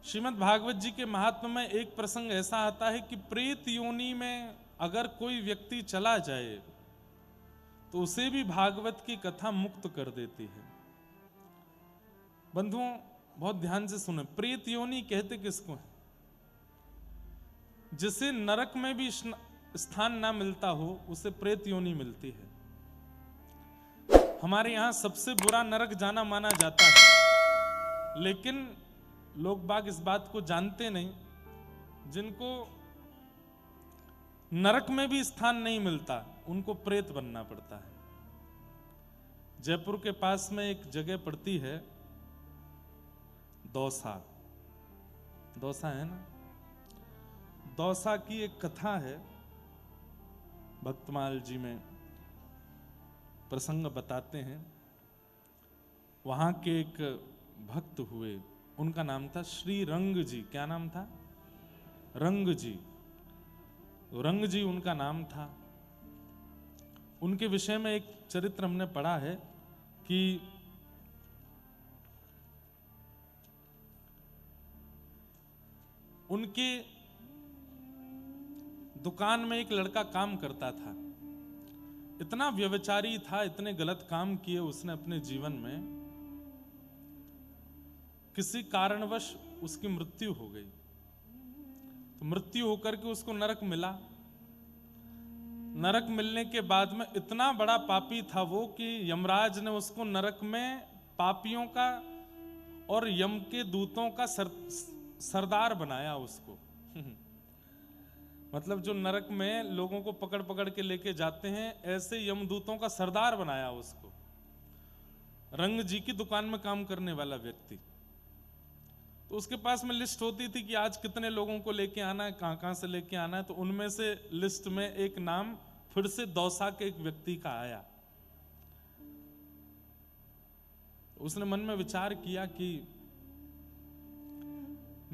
श्रीमद् भागवत जी के महात्म्य में एक प्रसंग ऐसा आता है कि प्रेत योनि में अगर कोई व्यक्ति चला जाए तो उसे भी भागवत की कथा मुक्त कर देती है। बंधुओं बहुत ध्यान से सुने, प्रेत योनि कहते किसको है? जिसे नरक में भी स्थान ना मिलता हो उसे प्रेत योनि मिलती है। हमारे यहां सबसे बुरा नरक जाना माना जाता है, लेकिन लोग बाग इस बात को जानते नहीं। जिनको नरक में भी स्थान नहीं मिलता उनको प्रेत बनना पड़ता है। जयपुर के पास में एक जगह पड़ती है दौसा, दौसा है ना, दौसा की एक कथा है। भक्तमाल जी में प्रसंग बताते हैं। वहां के एक भक्त हुए, उनका नाम था श्री रंग जी। क्या नाम था? रंग जी। रंग जी उनका नाम था। उनके विषय में एक चरित्र हमने पढ़ा है कि उनके दुकान में एक लड़का काम करता था। इतना व्यभिचारी था, इतने गलत काम किए उसने अपने जीवन में, किसी कारणवश उसकी मृत्यु हो गई। तो मृत्यु होकर के उसको नरक मिला। नरक मिलने के बाद में इतना बड़ा पापी था वो कि यमराज ने उसको नरक में पापियों का और यम के दूतों का सरदार बनाया उसको। मतलब जो नरक में लोगों को पकड़ पकड़ के लेके जाते हैं, ऐसे यमदूतों का सरदार बनाया उसको। रंग जी की दुकान में काम करने वाला व्यक्ति। तो उसके पास में लिस्ट होती थी कि आज कितने लोगों को लेके आना है, कहां कहां से लेके आना है। तो उनमें से लिस्ट में एक नाम फिर से दौसा के एक व्यक्ति का आया। उसने मन में विचार किया कि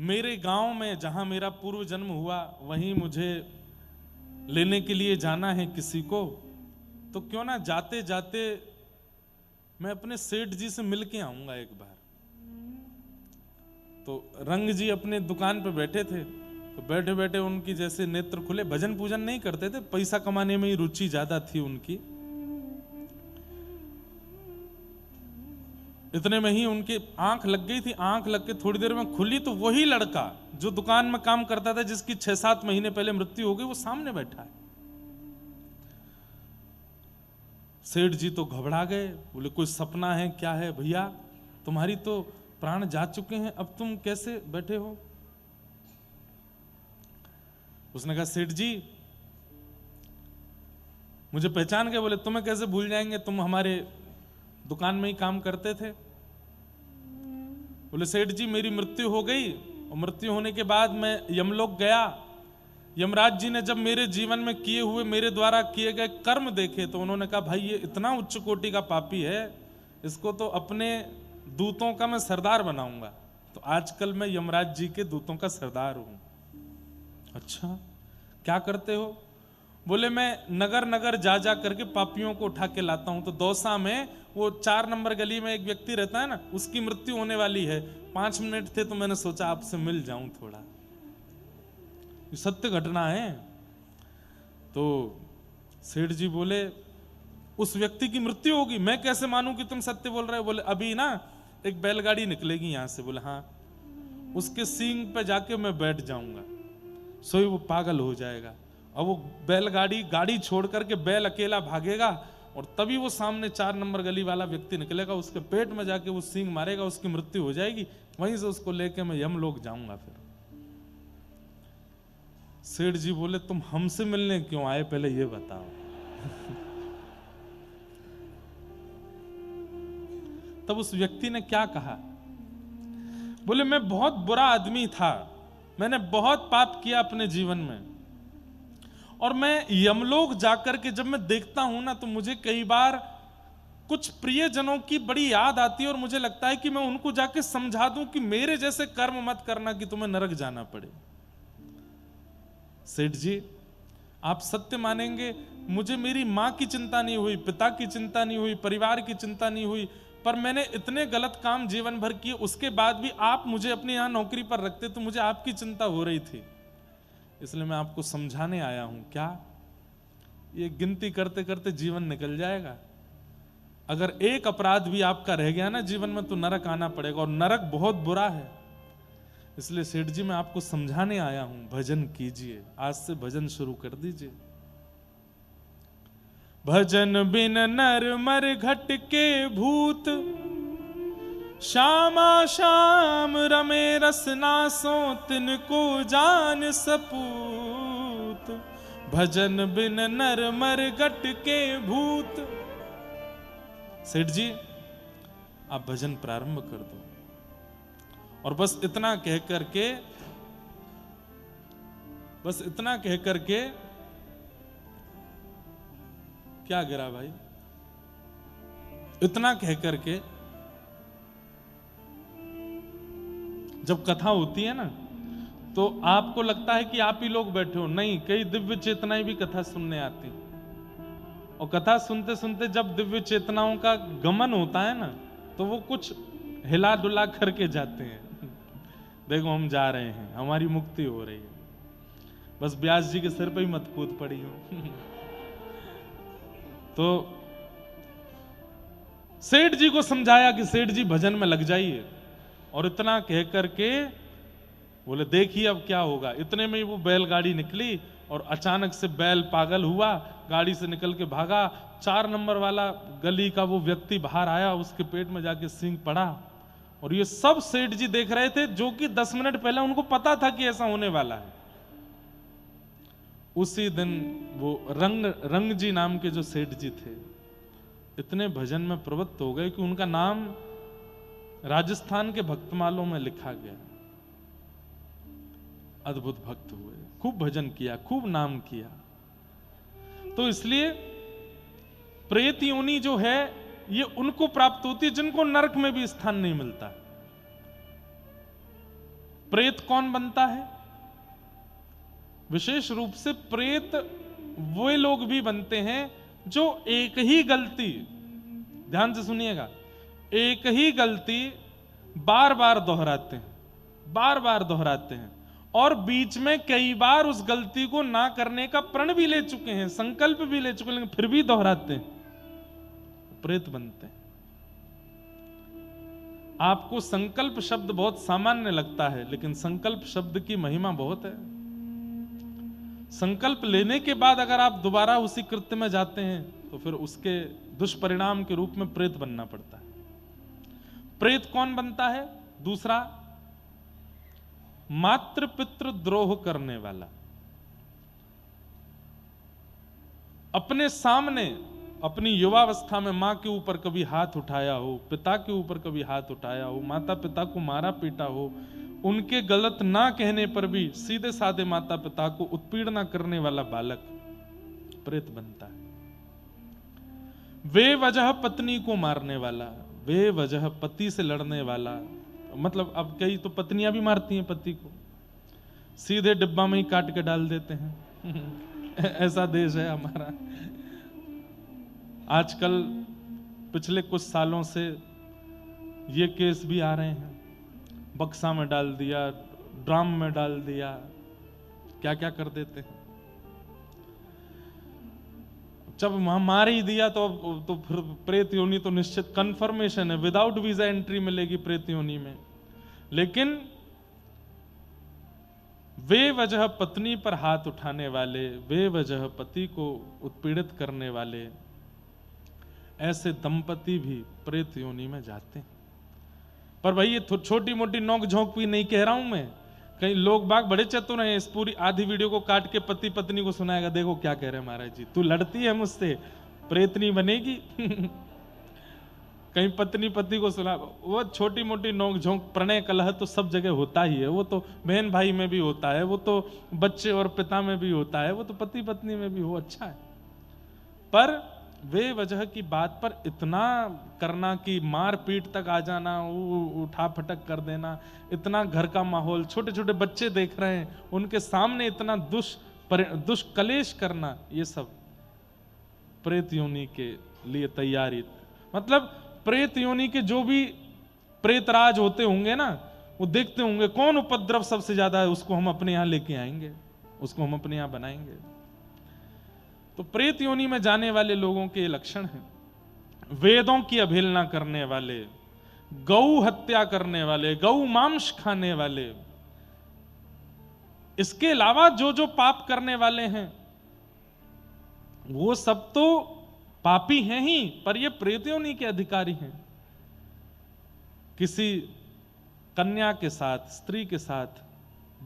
मेरे गांव में जहां मेरा पूर्व जन्म हुआ वहीं मुझे लेने के लिए जाना है किसी को, तो क्यों ना जाते जाते मैं अपने सेठ जी से मिल के आऊंगा एक बार। तो रंग जी अपने दुकान पे बैठे थे, तो बैठे बैठे उनकी जैसे नेत्र खुले। भजन पूजन नहीं करते थे, पैसा कमाने में ही रुचि ज्यादा थी उनकी। इतने में ही उनकी आंख लग गई थी। आंख लग के थोड़ी देर में खुली तो वही लड़का जो दुकान में काम करता था, जिसकी 6-7 महीने पहले मृत्यु हो गई, वो सामने बैठा है। सेठ जी तो घबरा गए, बोले कोई सपना है क्या है भैया? तुम्हारी तो प्राण जा चुके हैं, अब तुम कैसे बैठे हो? उसने कहा सेठ जी मुझे पहचान गए? बोले तुम्हें कैसे भूल जाएंगे, तुम हमारे दुकान में ही काम करते थे। बोले सेठ जी मेरी मृत्यु हो गई, और मृत्यु होने के बाद मैं यमलोक गया। यमराज जी ने जब मेरे जीवन में किए हुए, मेरे द्वारा किए गए कर्म देखे, तो उन्होंने कहा भाई ये इतना उच्च कोटि का पापी है, इसको तो अपने दूतों का मैं सरदार बनाऊंगा। तो आजकल मैं यमराज जी के दूतों का सरदार हूं। अच्छा क्या करते हो? बोले मैं नगर नगर जा जा करके पापियों को उठा के लाता हूं। तो दौसा में वो 4 नंबर गली में एक व्यक्ति रहता है ना, उसकी मृत्यु होने वाली है। 5 मिनट थे तो मैंने सोचा आपसे मिल जाऊं थोड़ा, ये सत्य घटना है। तो सेठ जी बोले उस व्यक्ति की मृत्यु होगी, मैं कैसे मानूं कि तुम सत्य बोल रहे हो? बोले अभी ना एक बैलगाड़ी निकलेगी यहां से। बोले हाँ, उसके सींग पे जाके मैं बैठ जाऊंगा, सोई वो पागल हो जाएगा। और वो बैलगाड़ी गाड़ी छोड़ करके बैल अकेला भागेगा, और तभी वो सामने 4 नंबर गली वाला व्यक्ति निकलेगा, उसके पेट में जाके वो सींग मारेगा, उसकी मृत्यु हो जाएगी। वहीं से उसको लेके मैं यमलोक जाऊंगा। फिर सेठ जी बोले तुम हमसे मिलने क्यों आए, पहले ये बताओ। तब उस व्यक्ति ने क्या कहा? बोले मैं बहुत बुरा आदमी था, मैंने बहुत पाप किया अपने जीवन में, और मैं यमलोक जाकर के जब मैं देखता हूं ना, तो मुझे कई बार कुछ प्रियजनों की बड़ी याद आती है, और मुझे लगता है कि मैं उनको जाके समझा दूं कि मेरे जैसे कर्म मत करना कि तुम्हें नरक जाना पड़े। सेठ जी आप सत्य मानेंगे, मुझे मेरी मां की चिंता नहीं हुई, पिता की चिंता नहीं हुई, परिवार की चिंता नहीं हुई, पर मैंने इतने गलत काम जीवन भर किए, उसके बाद भी आप मुझे अपने यहां नौकरी पर रखते तो मुझे आपकी चिंता हो रही थी, इसलिए मैं आपको समझाने आया हूं। क्या ये गिनती करते करते जीवन निकल जाएगा? अगर एक अपराध भी आपका रह गया ना जीवन में तो नरक आना पड़ेगा, और नरक बहुत बुरा है। इसलिए सेठ जी मैं आपको समझाने आया हूं, भजन कीजिए, आज से भजन शुरू कर दीजिए। भजन बिन नर मर घट के भूत, श्यामा श्याम रमे रसना सो तिनको जान सपूत। भजन बिन नर मर घट के भूत। सेठ जी आप भजन प्रारंभ कर दो। और बस इतना कह करके क्या गिरा भाई? इतना कह करके जब कथा होती है ना तो आपको लगता है कि आप ही लोग बैठे हो, नहीं, कई दिव्य चेतनाएं भी कथा सुनने आती। और कथा सुनते सुनते जब दिव्य चेतनाओं का गमन होता है ना तो वो कुछ हिला डुला करके जाते हैं। देखो हम जा रहे हैं, हमारी मुक्ति हो रही है, बस व्यास जी के सिर पे ही मत कूद पड़ी हो। तो सेठ जी को समझाया कि सेठ जी भजन में लग जाइए, और इतना कह करके बोले देखिए अब क्या होगा। इतने में ही वो बैलगाड़ी निकली और अचानक से बैल पागल हुआ, गाड़ी से निकल के भागा। 4 नंबर वाला गली का वो व्यक्ति बाहर आया, उसके पेट में जाके सींग पड़ा। और ये सब सेठ जी देख रहे थे, जो कि 10 मिनट पहले उनको पता था कि ऐसा होने वाला है। उसी दिन वो रंग जी नाम के जो सेठ जी थे इतने भजन में प्रवृत्त हो गए कि उनका नाम राजस्थान के भक्तमालों में लिखा गया। अद्भुत भक्त हुए, खूब भजन किया, खूब नाम किया। तो इसलिए प्रेत योनि जो है ये उनको प्राप्त होती है जिनको नरक में भी स्थान नहीं मिलता। प्रेत कौन बनता है? विशेष रूप से प्रेत वे लोग भी बनते हैं जो एक ही गलती, ध्यान से सुनिएगा, एक ही गलती बार बार दोहराते हैं और बीच में कई बार उस गलती को ना करने का प्रण भी ले चुके हैं, संकल्प भी ले चुके हैं, लेकिन फिर भी दोहराते हैं, प्रेत बनते हैं। आपको संकल्प शब्द बहुत सामान्य लगता है, लेकिन संकल्प शब्द की महिमा बहुत है। संकल्प लेने के बाद अगर आप दोबारा उसी कृत्य में जाते हैं तो फिर उसके दुष्परिणाम के रूप में प्रेत बनना पड़ता है। प्रेत कौन बनता है? दूसरा, मातृ पितृ द्रोह करने वाला। अपने सामने अपनी युवावस्था में मां के ऊपर कभी हाथ उठाया हो, पिता के ऊपर कभी हाथ उठाया हो, माता पिता को मारा पीटा हो, उनके गलत ना कहने पर भी सीधे साधे माता पिता को उत्पीड़ना करने वाला बालक प्रेत बनता है। वे वजह पत्नी को मारने वाला, वे वजह पति से लड़ने वाला, मतलब अब कई तो पत्नियां भी मारती हैं पति को, सीधे डिब्बा में ही काट के डाल देते हैं। ऐसा देश है हमारा। आजकल पिछले कुछ सालों से ये केस भी आ रहे हैं, बक्सा में डाल दिया, ड्राम में डाल दिया, क्या क्या कर देते हैं। जब वहां मार ही दिया तो फिर प्रेत योनि तो निश्चित कंफर्मेशन है, विदाउट वीजा एंट्री मिलेगी प्रेत योनि में। लेकिन वे वजह पत्नी पर हाथ उठाने वाले, वे वजह पति को उत्पीड़ित करने वाले, ऐसे दंपति भी प्रेत योनि में जाते हैं। पर भाई ये छोटी मोटी नोक झोंक भी नहीं कह रहा हूं मैं, कई लोग बाग बड़े चतुर हैं, इस पूरी आधी वीडियो को काट के पति पत्नी को सुनाएगा, देखो क्या कह रहे हैं महाराज जी, तू लड़ती है मुझसे, प्रेतनी बनेगी। कहीं पत्नी पति को सुना, वो छोटी मोटी नोक झोंक प्रणय कलह तो सब जगह होता ही है, वो तो बहन भाई में भी होता है, वो तो बच्चे और पिता में भी होता है, वो तो पति पत्नी में भी हो, अच्छा है। पर वे वजह की बात पर इतना करना कि मार पीट तक आ जाना, उठा फटक कर देना, इतना घर का माहौल, छोटे छोटे बच्चे देख रहे हैं उनके सामने इतना दुष्कलेश करना, ये सब प्रेत योनि के लिए तैयारी। मतलब प्रेत योनि के जो भी प्रेतराज होते होंगे ना, वो देखते होंगे कौन उपद्रव सबसे ज्यादा है, उसको हम अपने यहां लेके आएंगे, उसको हम अपने यहां बनाएंगे। तो प्रेत योनि में जाने वाले लोगों के लक्षण हैं, वेदों की अवहेलना करने वाले, गौ हत्या करने वाले, गौ मांस खाने वाले, इसके अलावा जो जो पाप करने वाले हैं वो सब तो पापी हैं ही, पर ये प्रेत योनि के अधिकारी हैं। किसी कन्या के साथ, स्त्री के साथ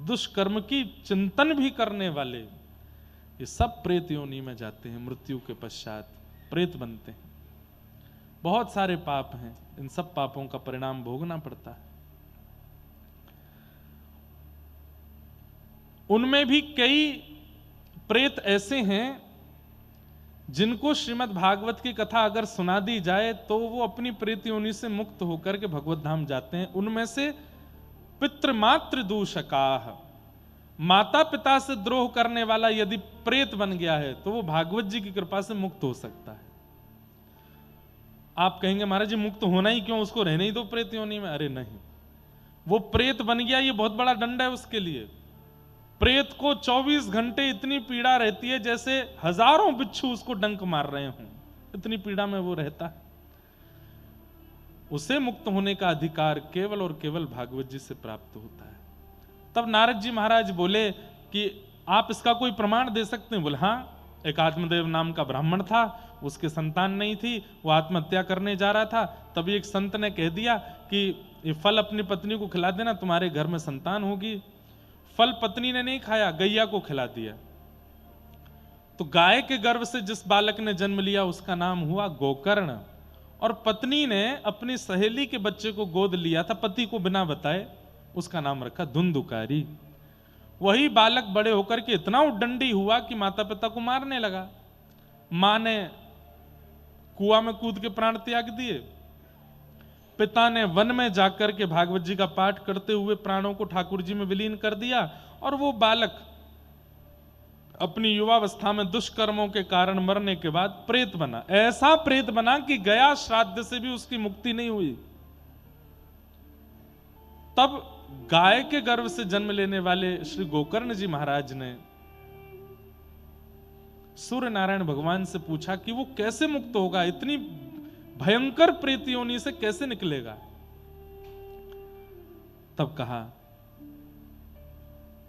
दुष्कर्म की चिंतन भी करने वाले, ये सब प्रेत योनि में जाते हैं, मृत्यु के पश्चात प्रेत बनते हैं। बहुत सारे पाप हैं, इन सब पापों का परिणाम भोगना पड़ता है। उनमें भी कई प्रेत ऐसे हैं जिनको श्रीमद् भागवत की कथा अगर सुना दी जाए तो वो अपनी प्रेत योनि से मुक्त होकर के भगवत धाम जाते हैं। उनमें से पितृमातृ दूषकाः, माता पिता से द्रोह करने वाला यदि प्रेत बन गया है तो वो भागवत जी की कृपा से मुक्त हो सकता है। आप कहेंगे महाराज जी मुक्त होना ही क्यों, उसको रहने ही दो प्रेत योनि में। अरे नहीं, वो प्रेत बन गया, ये बहुत बड़ा दंड है उसके लिए। प्रेत को 24 घंटे इतनी पीड़ा रहती है जैसे हजारों बिच्छू उसको डंक मार रहे हों, इतनी पीड़ा में वो रहता है। उसे मुक्त होने का अधिकार केवल और केवल भागवत जी से प्राप्त होता है। तब नारद जी महाराज बोले कि आप इसका कोई प्रमाण दे सकते हैं? बोले हाँ, एक आत्मदेव नाम का ब्राह्मण था, उसके संतान नहीं थी, वो आत्महत्या करने जा रहा था। तभी एक संत ने कह दिया कि ये फल अपनी पत्नी को खिला देना, तुम्हारे घर में संतान होगी। फल पत्नी ने नहीं खाया, गैया को खिला दिया। तो गाय के गर्भ से जिस बालक ने जन्म लिया उसका नाम हुआ गोकर्ण, और पत्नी ने अपनी सहेली के बच्चे को गोद लिया था पति को बिना बताए, उसका नाम रखा धुंधुकारी। वही बालक बड़े होकर के इतना उद्दंडी हुआ कि माता पिता को मारने लगा। मां ने कुआं में कूद के प्राण त्याग दिए, पिता ने वन में जाकर के भागवत जी का पाठ करते हुए प्राणों को ठाकुर जी में विलीन कर दिया, और वो बालक अपनी युवावस्था में दुष्कर्मों के कारण मरने के बाद प्रेत बना। ऐसा प्रेत बना कि गया श्राद्ध से भी उसकी मुक्ति नहीं हुई। तब गाय के गर्भ से जन्म लेने वाले श्री गोकर्ण जी महाराज ने सूर्य नारायण भगवान से पूछा कि वो कैसे मुक्त होगा, इतनी भयंकर प्रेत योनि से कैसे निकलेगा। तब कहा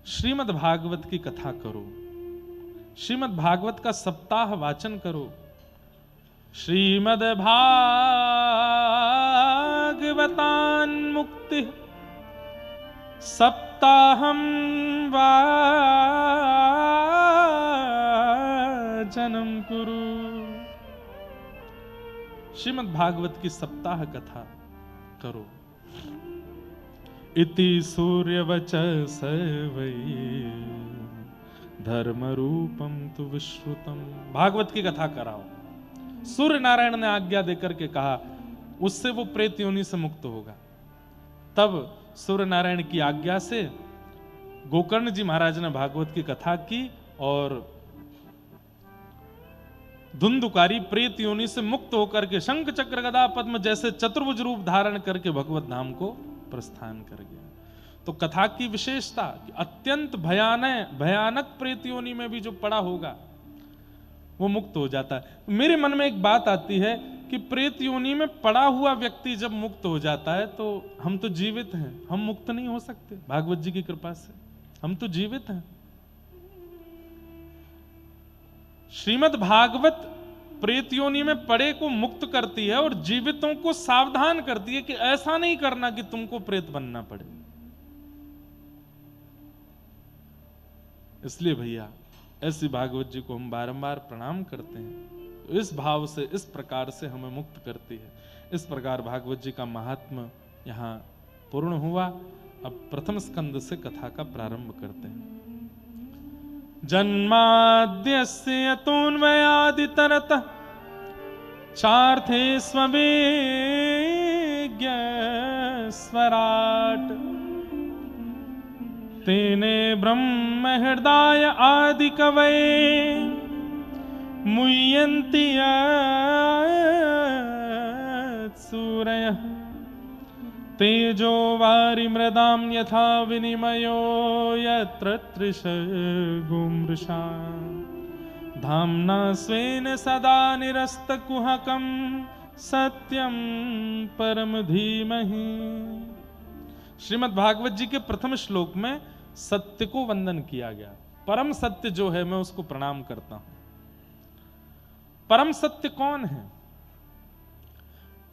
श्रीमद् भागवत की कथा करो, श्रीमद् भागवत का सप्ताह वाचन करो। श्रीमद् भागवतान मुक्ति सप्ताहम वाचनम कुरु। श्रीमद् भागवत की सप्ताह कथा करो। इति सूर्यवचस वै धर्म रूपम तु विश्रुतम। भागवत की कथा कराओ। सूर्य नारायण ने आज्ञा देकर के कहा, उससे वो प्रेत योनि से मुक्त होगा। तब सूर्य नारायण की आज्ञा से गोकर्ण जी महाराज ने भागवत की कथा की और धुंधुकारी प्रेत योनि से मुक्त होकर के शंख चक्र गदा पद्म जैसे चतुर्भुज रूप धारण करके भगवत धाम को प्रस्थान कर गया। तो कथा की विशेषता कि अत्यंत भयानक प्रेत योनि में भी जो पड़ा होगा वो मुक्त हो जाता है। मेरे मन में एक बात आती है कि प्रेत योनि में पड़ा हुआ व्यक्ति जब मुक्त हो जाता है तो हम तो जीवित हैं, हम मुक्त नहीं हो सकते। भागवत जी की कृपा से हम तो जीवित हैं। श्रीमद् भागवत प्रेत योनि में पड़े को मुक्त करती है और जीवितों को सावधान करती है कि ऐसा नहीं करना कि तुमको प्रेत बनना पड़े। इसलिए भैया ऐसी भागवत जी को हम बारंबार प्रणाम करते हैं। तो इस भाव से, इस प्रकार से हमें मुक्त करती है। इस प्रकार भागवत जी का महात्म्य यहाँ पूर्ण हुआ। अब प्रथम स्कंद से कथा का प्रारंभ करते हैं। जन्माद्यस्य यतोऽन्वयादितरतः चार्थे स्ववेग्य स्वराट तेने ब्रह्म हृदय आदि कवये मुह्यन्ति सूरयः तेजो वारिमृदां यथा विनिमयो यत्र त्रिशर्गो मृषा धाम्ना स्वेन सदा निरस्तकुहकं सत्यं परम धीमहि। श्रीमद् भागवत जी के प्रथम श्लोक में सत्य को वंदन किया गया। परम सत्य जो है मैं उसको प्रणाम करता हूं। परम सत्य कौन है?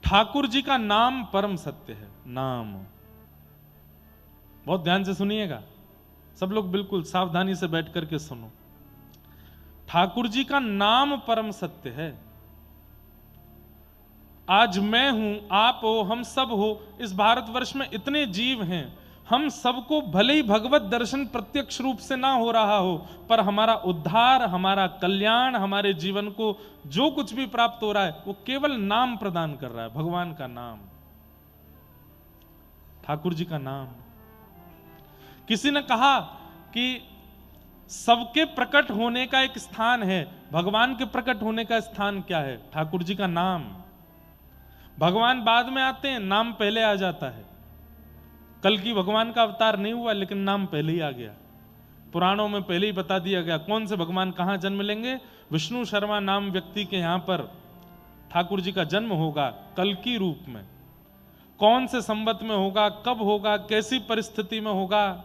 ठाकुर जी का नाम परम सत्य है। नाम बहुत ध्यान से सुनिएगा, सब लोग बिल्कुल सावधानी से बैठ करके सुनो। ठाकुर जी का नाम परम सत्य है। आज मैं हूं, आप हो, हम सब हो, इस भारतवर्ष में इतने जीव हैं, हम सबको भले ही भगवत दर्शन प्रत्यक्ष रूप से ना हो रहा हो, पर हमारा उद्धार, हमारा कल्याण, हमारे जीवन को जो कुछ भी प्राप्त हो रहा है वो केवल नाम प्रदान कर रहा है, भगवान का नाम, ठाकुर जी का नाम। किसी ने कहा कि सबके प्रकट होने का एक स्थान है, भगवान के प्रकट होने का स्थान क्या है? ठाकुर जी का नाम। भगवान बाद में आते हैं, नाम पहले आ जाता है। कल की भगवान का अवतार नहीं हुआ, लेकिन नाम पहले ही आ गया। पुराणों में पहले ही बता दिया गया कौन से भगवान कहां जन्म लेंगे। विष्णु शर्मा नाम व्यक्ति के यहां पर ठाकुर जी का जन्म होगा कल की रूप में। कौन से संवत में होगा, कब होगा, कैसी परिस्थिति में होगा,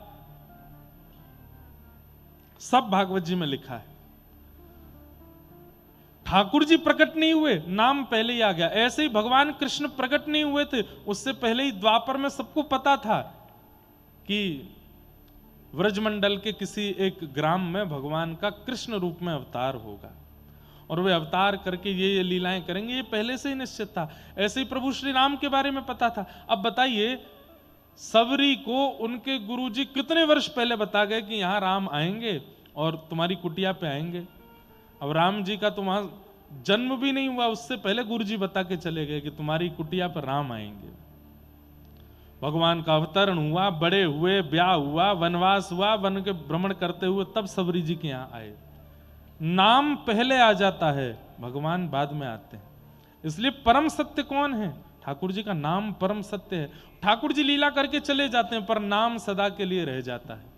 सब भागवत जी में लिखा है। ठाकुर जी प्रकट नहीं हुए, नाम पहले ही आ गया। ऐसे ही भगवान कृष्ण प्रकट नहीं हुए थे, उससे पहले ही द्वापर में सबको पता था कि व्रजमंडल के किसी एक ग्राम में भगवान का कृष्ण रूप में अवतार होगा और वे अवतार करके ये लीलाएं करेंगे, ये पहले से ही निश्चित था। ऐसे ही प्रभु श्री राम के बारे में पता था। अब बताइए, सबरी को उनके गुरुजी कितने वर्ष पहले बता गए कि यहां राम आएंगे और तुम्हारी कुटिया पे आएंगे। अब राम जी का तो वहां जन्म भी नहीं हुआ, उससे पहले गुरुजी बता के चले गए कि तुम्हारी कुटिया पर राम आएंगे। भगवान का अवतरण हुआ, बड़े हुए, ब्याह हुआ, वनवास हुआ, वन के भ्रमण करते हुए तब सबरी जी के यहां आए। नाम पहले आ जाता है, भगवान बाद में आते हैं। इसलिए परम सत्य कौन है? ठाकुर जी का नाम परम सत्य है। ठाकुर जी लीला करके चले जाते हैं, पर नाम सदा के लिए रह जाता है।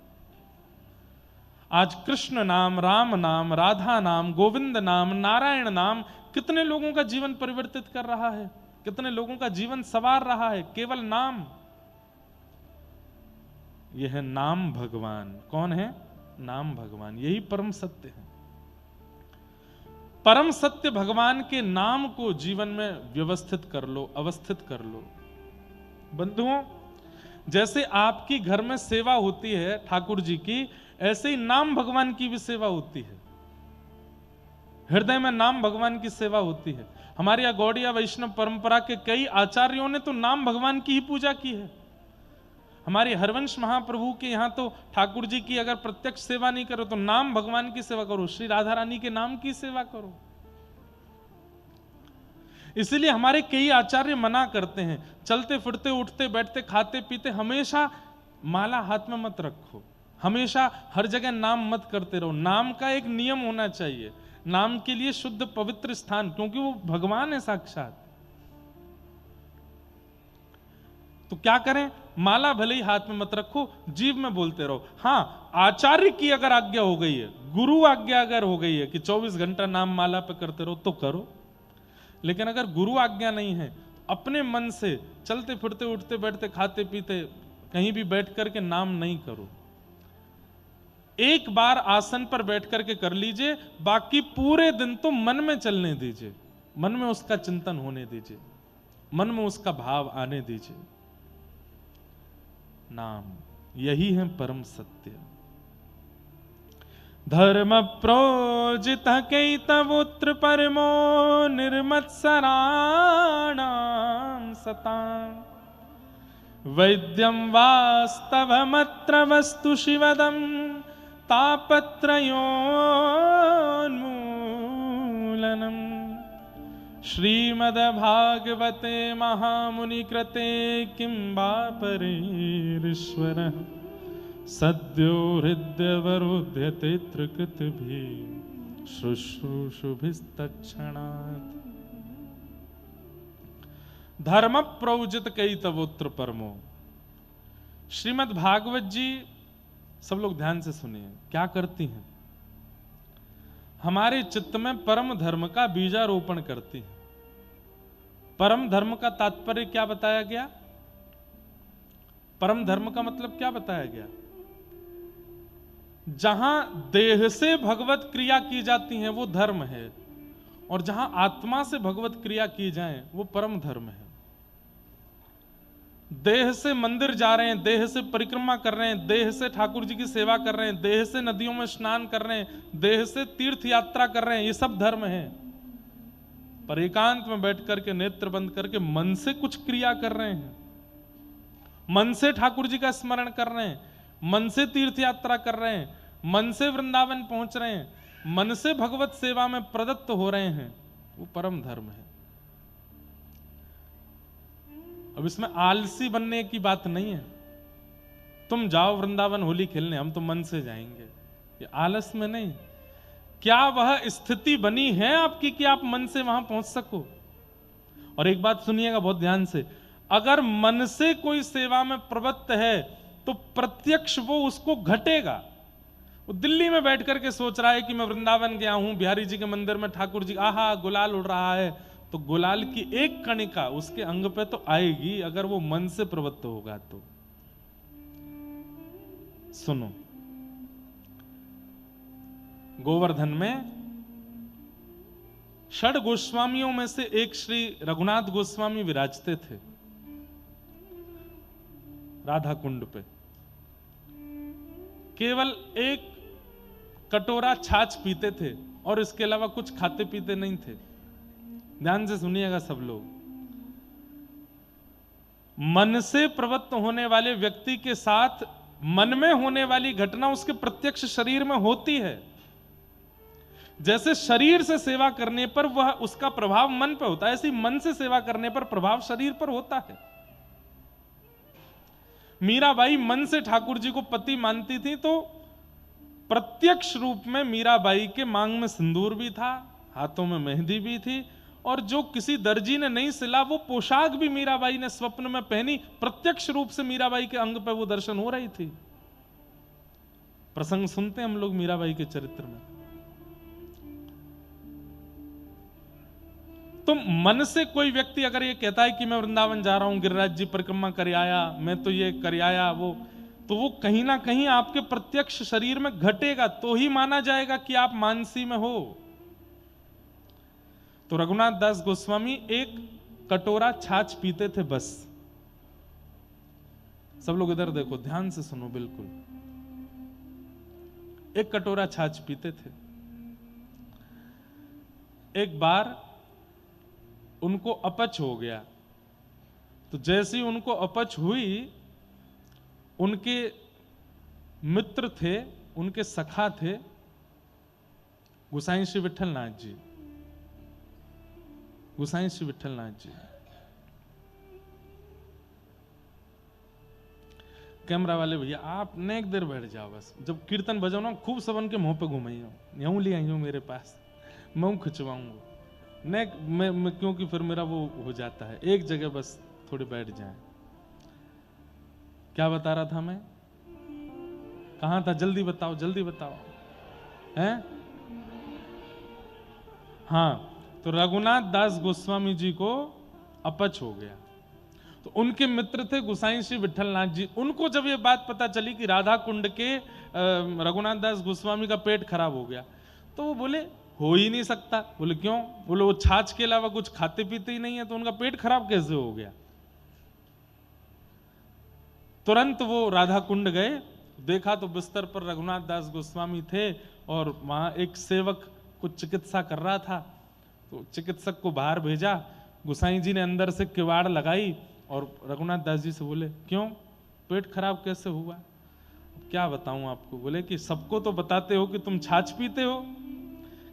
आज कृष्ण नाम, राम नाम, राधा नाम, गोविंद नाम, नारायण नाम कितने लोगों का जीवन परिवर्तित कर रहा है, कितने लोगों का जीवन संवार रहा है, केवल नाम। यह है नाम भगवान। कौन है? नाम भगवान। यही परम सत्य है। परम सत्य भगवान के नाम को जीवन में व्यवस्थित कर लो, अवस्थित कर लो। बंधुओं, जैसे आपकी घर में सेवा होती है ठाकुर जी की, ऐसे ही नाम भगवान की भी सेवा होती है। हृदय में नाम भगवान की सेवा होती है। हमारे यहाँ गौड़िया वैष्णव परंपरा के कई आचार्यों ने तो नाम भगवान की ही पूजा की है। हमारे हरवंश महाप्रभु के यहाँ तो ठाकुर जी की अगर प्रत्यक्ष सेवा नहीं करो तो नाम भगवान की सेवा करो, श्री राधा रानी के नाम की सेवा करो। इसलिए हमारे कई आचार्य मना करते हैं, चलते फिरते, उठते बैठते, खाते पीते हमेशा माला हाथ में मत रखो, हमेशा हर जगह नाम मत करते रहो। नाम का एक नियम होना चाहिए, नाम के लिए शुद्ध पवित्र स्थान, क्योंकि वो भगवान है साक्षात। तो क्या करें? माला भले ही हाथ में मत रखो, जीव में बोलते रहो। हाँ, आचार्य की अगर आज्ञा हो गई है, गुरु आज्ञा अगर हो गई है कि 24 घंटा नाम माला पे करते रहो तो करो। लेकिन अगर गुरु आज्ञा नहीं है, अपने मन से चलते फिरते, उठते बैठते, खाते पीते कहीं भी बैठ करके नाम नहीं करो। एक बार आसन पर बैठ करके कर लीजिए, बाकी पूरे दिन तो मन में चलने दीजिए, मन में उसका चिंतन होने दीजिए, मन में उसका भाव आने दीजिए। नाम, यही है परम सत्य। धर्म प्रोजित कैतवोत्र परमो निर्मत्सराणां सतां वैद्यं वास्तवमत्र वस्तु शिवदं तापत्रयोन्मूलनम्। श्रीमद्भागवते महामुनिकृते किं वा परेरीश्वरः सद्यो हृद्यवरुध्यते त्रिकृतिभिः शुश्रूषुभिस्तत्क्षणात्। धर्म प्रवजित कई तवोत्र परमो। श्रीमद् भागवत जी, सब लोग ध्यान से सुनिए, क्या करती हैं? हमारे चित्त में परम धर्म का बीजारोपण करती हैं। परम धर्म का तात्पर्य क्या बताया गया? परम धर्म का मतलब क्या बताया गया? जहां देह से भगवत क्रिया की जाती है वो धर्म है, और जहां आत्मा से भगवत क्रिया की जाए वो परम धर्म है। देह से मंदिर जा रहे हैं, देह से परिक्रमा कर रहे हैं, देह से ठाकुर जी की सेवा कर रहे हैं, देह से नदियों में स्नान कर रहे हैं, देह से तीर्थ यात्रा कर रहे हैं, ये सब धर्म है। पर एकांत में बैठ करके नेत्र बंद करके मन से कुछ क्रिया कर रहे हैं, मन से ठाकुर जी का स्मरण कर रहे हैं, मन से तीर्थ यात्रा कर रहे हैं, मन से वृंदावन पहुंच रहे हैं, मन से भगवत सेवा में प्रदत्त हो रहे हैं, वो परम धर्म है। अब इसमें आलसी बनने की बात नहीं है। तुम जाओ वृंदावन होली खेलने, हम तो मन से जाएंगे, ये आलस में नहीं। क्या वह स्थिति बनी है आपकी कि आप मन से वहां पहुंच सको? और एक बात सुनिएगा बहुत ध्यान से, अगर मन से कोई सेवा में प्रवृत्त है तो प्रत्यक्ष वो उसको घटेगा। वो दिल्ली में बैठ करके सोच रहा है कि मैं वृंदावन गया हूं, बिहारी जी के मंदिर में ठाकुर जी आहा गुलाल उड़ रहा है, तो गुलाल की एक कणिका उसके अंग पे तो आएगी, अगर वो मन से प्रवृत्त होगा तो। सुनो, गोवर्धन में षड गोस्वामियों में से एक श्री रघुनाथ गोस्वामी विराजते थे राधा कुंड पे। केवल एक कटोरा छाछ पीते थे और इसके अलावा कुछ खाते पीते नहीं थे। ध्यान से सुनिएगा सब लोग, मन से प्रवृत्त होने वाले व्यक्ति के साथ मन में होने वाली घटना उसके प्रत्यक्ष शरीर में होती है। जैसे शरीर से सेवा करने पर वह उसका प्रभाव मन पर होता है, ऐसे मन से सेवा करने पर प्रभाव शरीर पर होता है। मीराबाई मन से ठाकुर जी को पति मानती थी, तो प्रत्यक्ष रूप में मीराबाई के मांग में सिंदूर भी था, हाथों में मेहंदी भी थी, और जो किसी दर्जी ने नहीं सिला वो पोशाक भी मीराबाई ने स्वप्न में पहनी। प्रत्यक्ष रूप से मीराबाई के अंग पर वो दर्शन हो रही थी। प्रसंग सुनते हैं हम लोग मीराबाई के चरित्र में। तो मन से कोई व्यक्ति अगर ये कहता है कि मैं वृंदावन जा रहा हूं, गिरिराज जी परिक्रमा कर आया, मैं तो ये कर आया, तो वो कहीं ना कहीं आपके प्रत्यक्ष शरीर में घटेगा, तो ही माना जाएगा कि आप मानसी में हो। तो रघुनाथ दास गोस्वामी एक कटोरा छाछ पीते थे बस। सब लोग इधर देखो, ध्यान से सुनो बिल्कुल। एक कटोरा छाछ पीते थे। एक बार उनको अपच हो गया, तो जैसे ही उनको अपच हुई, उनके मित्र थे, उनके सखा थे गोसाई श्री विठल नाथ जी। गोसाई श्री विठल नाथ जी, कैमरा वाले भैया आप नेक देर बैठ जाओ, बस जब कीर्तन बजाओ ना खूब सबन के मुंह पे घुमाइयो, यूं ले आइयो मेरे पास, मैं खिंचवाऊंगा नेक मैं क्योंकि फिर मेरा वो हो जाता है। एक जगह बस थोड़ी बैठ जाए। क्या बता रहा था मैं, कहां था? जल्दी बताओ, जल्दी बताओ। हैं? हाँ, तो रघुनाथ दास गोस्वामी जी को अपच हो गया, तो उनके मित्र थे गोसाई श्री विठल नाथ जी। उनको जब ये बात पता चली कि राधा कुंड के रघुनाथ दास गोस्वामी का पेट खराब हो गया, तो वो बोले हो ही नहीं सकता। बोले क्यों? बोले वो छाछ के अलावा कुछ खाते पीते ही नहीं है, तो उनका पेट खराब कैसे हो गया? तुरंत वो राधा कुंड गए, देखा तो बिस्तर पर रघुनाथ दास गोस्वामी थे और वहां एक सेवक कुछ चिकित्सा कर रहा था। तो चिकित्सक को बाहर भेजा, गोसाई जी ने अंदर से किवाड़ लगाई और रघुनाथ दास जी से बोले क्यों, पेट खराब कैसे हुआ? क्या बताऊं आपको? बोले कि सबको तो बताते हो कि तुम छाछ पीते हो,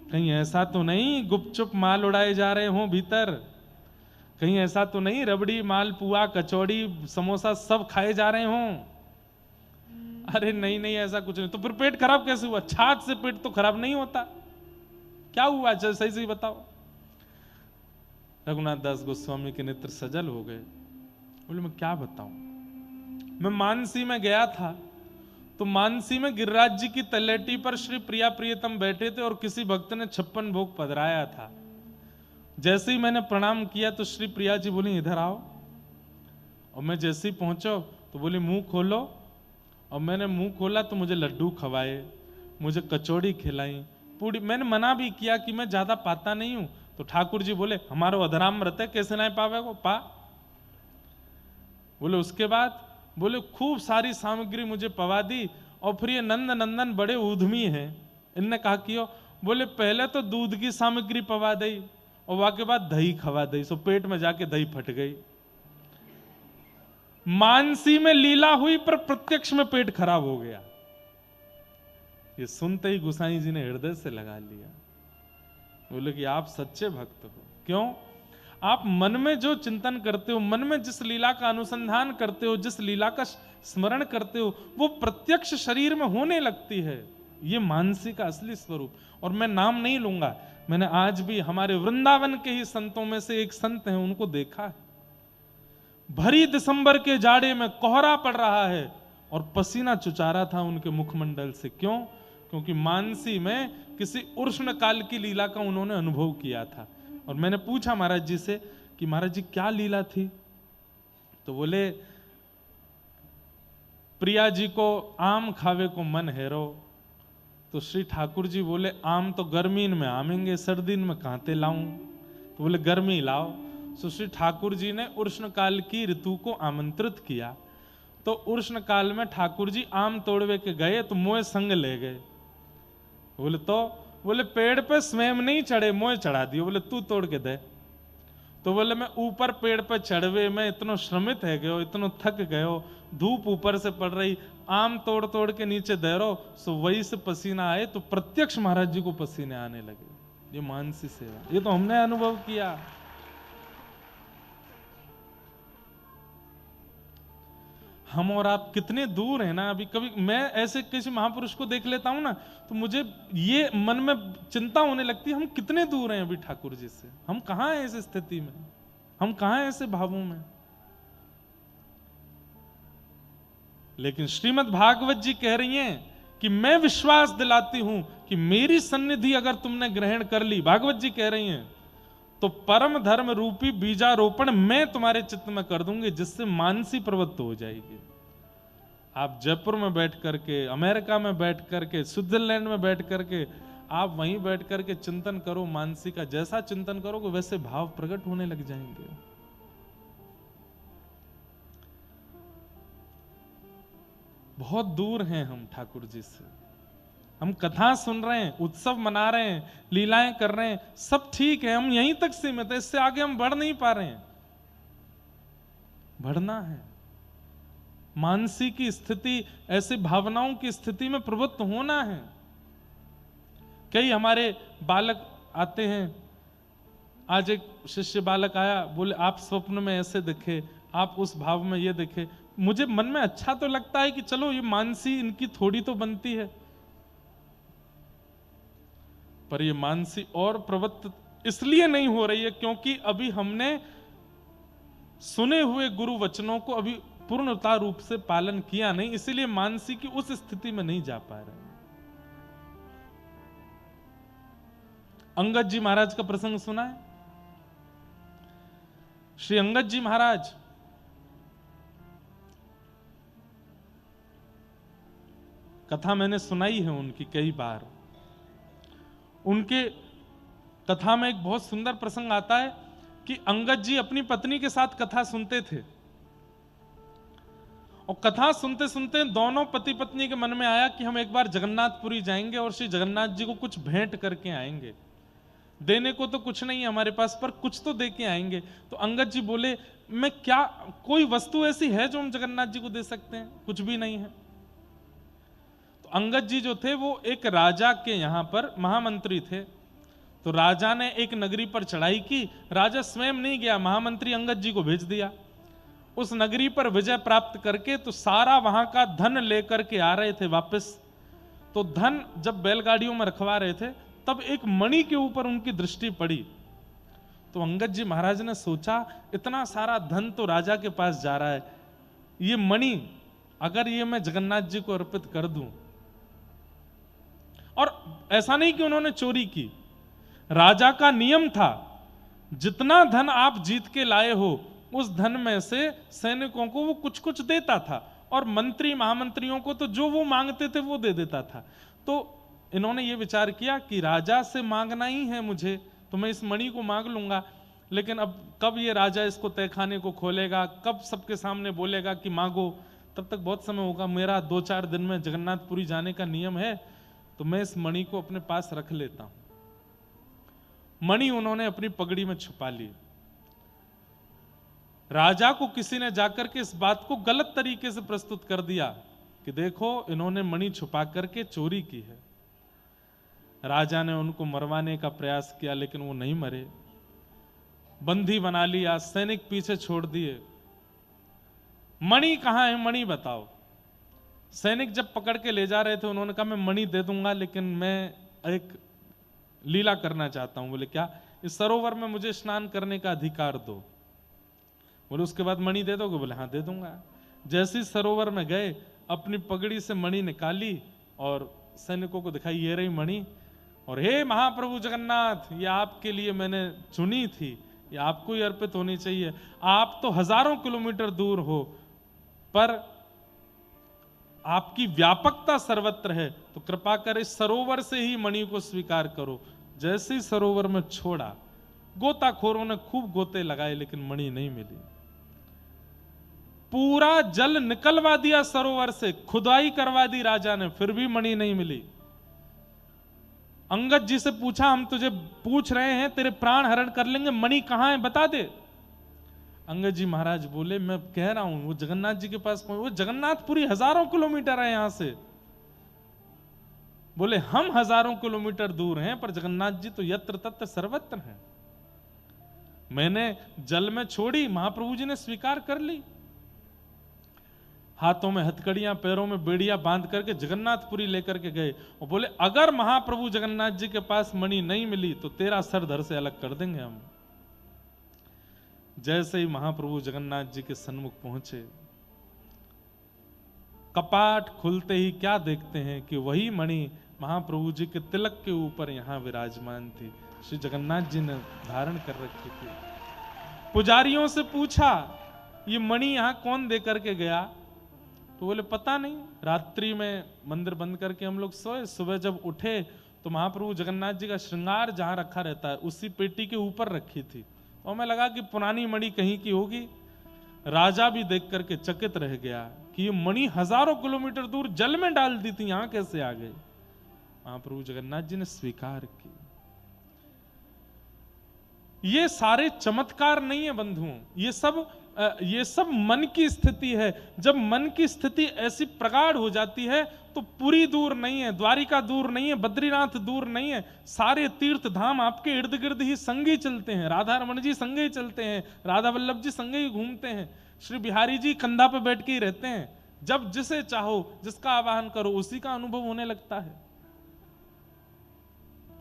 कहीं ऐसा तो नहीं गुपचुप माल उड़ाए जा रहे हो भीतर? कहीं ऐसा तो नहीं रबड़ी माल पुआ कचौड़ी समोसा सब खाए जा रहे हों? अरे नहीं नहीं, ऐसा कुछ नहीं। तो फिर पेट खराब कैसे हुआ? छाछ से पेट तो खराब नहीं होता। क्या हुआ? सही सही बताओ। रघुनाथ दास गोस्वामी के नेत्र सजल हो गए। बोले मैं क्या बताऊं, मैं मानसी में गया था तो मानसी में गिरिराज जी की तलेटी पर श्री प्रिया प्रियतम बैठे थे और किसी भक्त ने 56 भोग पधराया था। जैसे ही मैंने प्रणाम किया तो श्री प्रिया जी बोली इधर आओ, और मैं जैसे ही पहुंचो तो बोली मुंह खोलो, और मैंने मुंह खोला तो मुझे लड्डू खवाए, मुझे कचौड़ी खिलाई, पूरी। मैंने मना भी किया कि मैं ज्यादा पाता नहीं हूं, तो ठाकुर जी बोले हमारो अधराम व्रत है, कैसे नहीं पावे को पा। बोले उसके बाद बोले खूब सारी सामग्री मुझे पवा दी, और फिर ये नंद नंदन बड़े उद्यमी हैं, इनने कहा कि बोले पहले तो दूध की सामग्री पवा दी और वहां के बाद दही खवा दी, सो पेट में जाके दही फट गई। मानसी में लीला हुई पर प्रत्यक्ष में पेट खराब हो गया। ये सुनते ही गोसाई जी ने हृदय से लगा लिया। बोले कि आप सच्चे भक्त हो। क्यों? आप मन में जो चिंतन करते हो, मन में जिस लीला का अनुसंधान करते हो, जिस लीला का स्मरण करते हो, वो प्रत्यक्ष शरीर में होने लगती है। ये मानसी का असली स्वरूप। और मैं नाम नहीं लूंगा, मैंने आज भी हमारे वृंदावन के ही संतों में से एक संत हैं, उनको देखा है। भरी दिसंबर के जाड़े में कोहरा पड़ रहा है और पसीना चुचारा था उनके मुखमंडल से। क्यों? क्योंकि मानसी में किसी उष्ण काल की लीला का उन्होंने अनुभव किया था। और मैंने पूछा महाराज जी से कि महाराज जी क्या लीला थी? तो बोले प्रिया जी को आम खावे को मन हैरो, तो श्री ठाकुर जी बोले आम तो गर्मी में आमेंगे, सर्दी में कांते लाऊं? तो बोले गर्मी लाओ। तो श्री ठाकुर जी ने उष्ण काल की ऋतु को आमंत्रित किया। तो उष्ण काल में ठाकुर जी आम तोड़वे के गए तो मोए संग ले गए। बोले तो बोले पेड़ पे स्वयं नहीं चढ़े, मोए चढ़ा दियो, बोले तू तोड़ के दे। तो बोले मैं ऊपर पेड़ पे चढ़वे में इतना श्रमित है गयो, इतना थक गयो, धूप ऊपर से पड़ रही, आम तोड़ तोड़ के नीचे दे रो, सो वही से पसीना आए। तो प्रत्यक्ष महाराज जी को पसीने आने लगे। ये मानसी सेवा, ये तो हमने अनुभव किया। हम और आप कितने दूर हैं ना। अभी कभी मैं ऐसे किसी महापुरुष को देख लेता हूं ना, तो मुझे ये मन में चिंता होने लगती है, हम कितने दूर हैं अभी ठाकुर जी से। हम कहां हैं इस स्थिति में, हम कहां हैं ऐसे भावों में। लेकिन श्रीमद् भागवत जी कह रही हैं कि मैं विश्वास दिलाती हूं कि मेरी सन्निधि अगर तुमने ग्रहण कर ली, भागवत जी कह रही हैं, तो परम धर्म रूपी बीजारोपण मैं तुम्हारे चित्त में कर दूंगी, जिससे मानसी प्रवृत्त हो जाएगी। आप जयपुर में बैठ करके, अमेरिका में बैठ करके, स्विट्जरलैंड में बैठ करके, आप वहीं बैठ करके चिंतन करो मानसी का। जैसा चिंतन करोगे वैसे भाव प्रकट होने लग जाएंगे। बहुत दूर हैं हम ठाकुर जी से। हम कथा सुन रहे हैं, उत्सव मना रहे हैं, लीलाएं कर रहे हैं, सब ठीक है, हम यहीं तक सीमित है, इससे आगे हम बढ़ नहीं पा रहे हैं। बढ़ना है। मानसी की स्थिति, ऐसी भावनाओं की स्थिति में प्रवृत्त होना है। कई हमारे बालक आते हैं, आज एक शिष्य बालक आया, बोले आप स्वप्न में ऐसे दिखे, आप उस भाव में ये दिखे। मुझे मन में अच्छा तो लगता है कि चलो ये मानसी इनकी थोड़ी तो बनती है, पर ये मानसी और प्रवृत्त इसलिए नहीं हो रही है क्योंकि अभी हमने सुने हुए गुरु वचनों को अभी पूर्णता रूप से पालन किया नहीं, इसीलिए मानसी की उस स्थिति में नहीं जा पा रहे। अंगद जी महाराज का प्रसंग सुना है? श्री अंगद जी महाराज कथा मैंने सुनाई है उनकी कई बार। उनके कथा में एक बहुत सुंदर प्रसंग आता है कि अंगद जी अपनी पत्नी के साथ कथा सुनते थे, और कथा सुनते सुनते दोनों पति पत्नी के मन में आया कि हम एक बार जगन्नाथपुरी जाएंगे और श्री जगन्नाथ जी को कुछ भेंट करके आएंगे। देने को तो कुछ नहीं है हमारे पास, पर कुछ तो दे के आएंगे। तो अंगद जी बोले मैं क्या, कोई वस्तु ऐसी है जो हम जगन्नाथ जी को दे सकते हैं? कुछ भी नहीं है। तो अंगद जी जो थे वो एक राजा के यहां पर महामंत्री थे। तो राजा ने एक नगरी पर चढ़ाई की, राजा स्वयं नहीं गया, महामंत्री अंगद जी को भेज दिया। उस नगरी पर विजय प्राप्त करके तो सारा वहां का धन लेकर के आ रहे थे वापस। तो धन जब बैलगाड़ियों में रखवा रहे थे, तब एक मणि के ऊपर उनकी दृष्टि पड़ी। तो अंगद जी महाराज ने सोचा इतना सारा धन तो राजा के पास जा रहा है, ये मणि अगर ये मैं जगन्नाथ जी को अर्पित कर दूं, और ऐसा नहीं कि उन्होंने चोरी की, राजा का नियम था जितना धन आप जीत के लाए हो उस धन में से सैनिकों को वो कुछ कुछ देता था, और मंत्री महामंत्रियों को तो जो वो मांगते थे वो दे देता था। तो इन्होंने ये विचार किया कि राजा से मांगना ही है मुझे, तो मैं इस मणि को मांग लूंगा, लेकिन अब कब ये राजा इसको तहखाने को खोलेगा, कब सबके सामने बोलेगा कि मांगो, तब तक बहुत समय होगा। मेरा 2-4 दिन में जगन्नाथपुरी जाने का नियम है, तो मैं इस मणि को अपने पास रख लेता हूं। मणि उन्होंने अपनी पगड़ी में छुपा ली। राजा को किसी ने जाकर के इस बात को गलत तरीके से प्रस्तुत कर दिया कि देखो इन्होंने मणि छुपा करके चोरी की है। राजा ने उनको मरवाने का प्रयास किया, लेकिन वो नहीं मरे, बंदी बना लिया, सैनिक पीछे छोड़ दिए। मणि कहां है, मणि बताओ। सैनिक जब पकड़ के ले जा रहे थे, उन्होंने कहा मैं मणि दे दूंगा, लेकिन मैं एक लीला करना चाहता हूं। बोले क्या? इस सरोवर में मुझे स्नान करने का अधिकार दो। बोले उसके बाद मणि दे दोगे? बोले हाँ दे दूंगा। जैसे ही सरोवर में गए, अपनी पगड़ी से मणि निकाली और सैनिकों को दिखाई, ये रही मणि, और हे महाप्रभु जगन्नाथ, ये आपके लिए मैंने चुनी थी, ये आपको ही अर्पित होनी चाहिए। आप तो हजारों किलोमीटर दूर हो, पर आपकी व्यापकता सर्वत्र है, तो कृपा कर इस सरोवर से ही मणि को स्वीकार करो। जैसे ही सरोवर में छोड़ा, गोताखोरों ने खूब गोते लगाए, लेकिन मणि नहीं मिली। पूरा जल निकलवा दिया सरोवर से, खुदाई करवा दी राजा ने, फिर भी मणि नहीं मिली। अंगद जी से पूछा, हम तुझे पूछ रहे हैं, तेरे प्राण हरण कर लेंगे, मणि कहां है बता दे। अंगद जी महाराज बोले मैं कह रहा हूं वो जगन्नाथ जी के पास, वो जगन्नाथपुरी हजारों किलोमीटर है यहां से। बोले हम हजारों किलोमीटर दूर हैं, पर जगन्नाथ जी तो यत्र तत्र सर्वत्र हैं। मैंने जल में छोड़ी, महाप्रभु जी ने स्वीकार कर ली। हाथों में हथकड़ियां, पैरों में बेड़ियां बांध करके जगन्नाथपुरी लेकर के गए, और बोले अगर महाप्रभु जगन्नाथ जी के पास मणि नहीं मिली तो तेरा सर धड़ से अलग कर देंगे हम। जैसे ही महाप्रभु जगन्नाथ जी के सन्मुख पहुंचे, कपाट खुलते ही क्या देखते हैं कि वही मणि महाप्रभु जी के तिलक के ऊपर यहां विराजमान थी। श्री जगन्नाथ जी ने धारण कर रखी थी। पुजारियों से पूछा ये मणि यहां कौन दे करके गया? तो बोले पता नहीं, रात्रि में मंदिर बंद करके हम लोग सोए, सुबह जब उठे तो महाप्रभु जगन्नाथ जी का श्रृंगार जहां रखा रहता है उसी पेटी के ऊपर रखी थी, और हमें लगा कि पुरानी मणि कहीं की होगी। राजा भी देख करके चकित रह गया कि ये मणि हजारों किलोमीटर दूर जल में डाल दी थी, यहां कैसे आ गई? महाप्रभु जगन्नाथ जी ने स्वीकार की। ये सारे चमत्कार नहीं है बंधुओं, ये सब मन की स्थिति है। जब मन की स्थिति ऐसी प्रगाढ़ हो जाती है तो पुरी दूर नहीं है, द्वारिका दूर नहीं है, बद्रीनाथ दूर नहीं है, सारे तीर्थ धाम आपके इर्द गिर्द ही संगे चलते हैं। राधा रमन जी संगे ही चलते हैं, राधा वल्लभ जी संगे ही घूमते हैं, श्री बिहारी जी कंधा पे बैठ के ही रहते हैं। जब जिसे चाहो, जिसका आवाहन करो, उसी का अनुभव होने लगता है।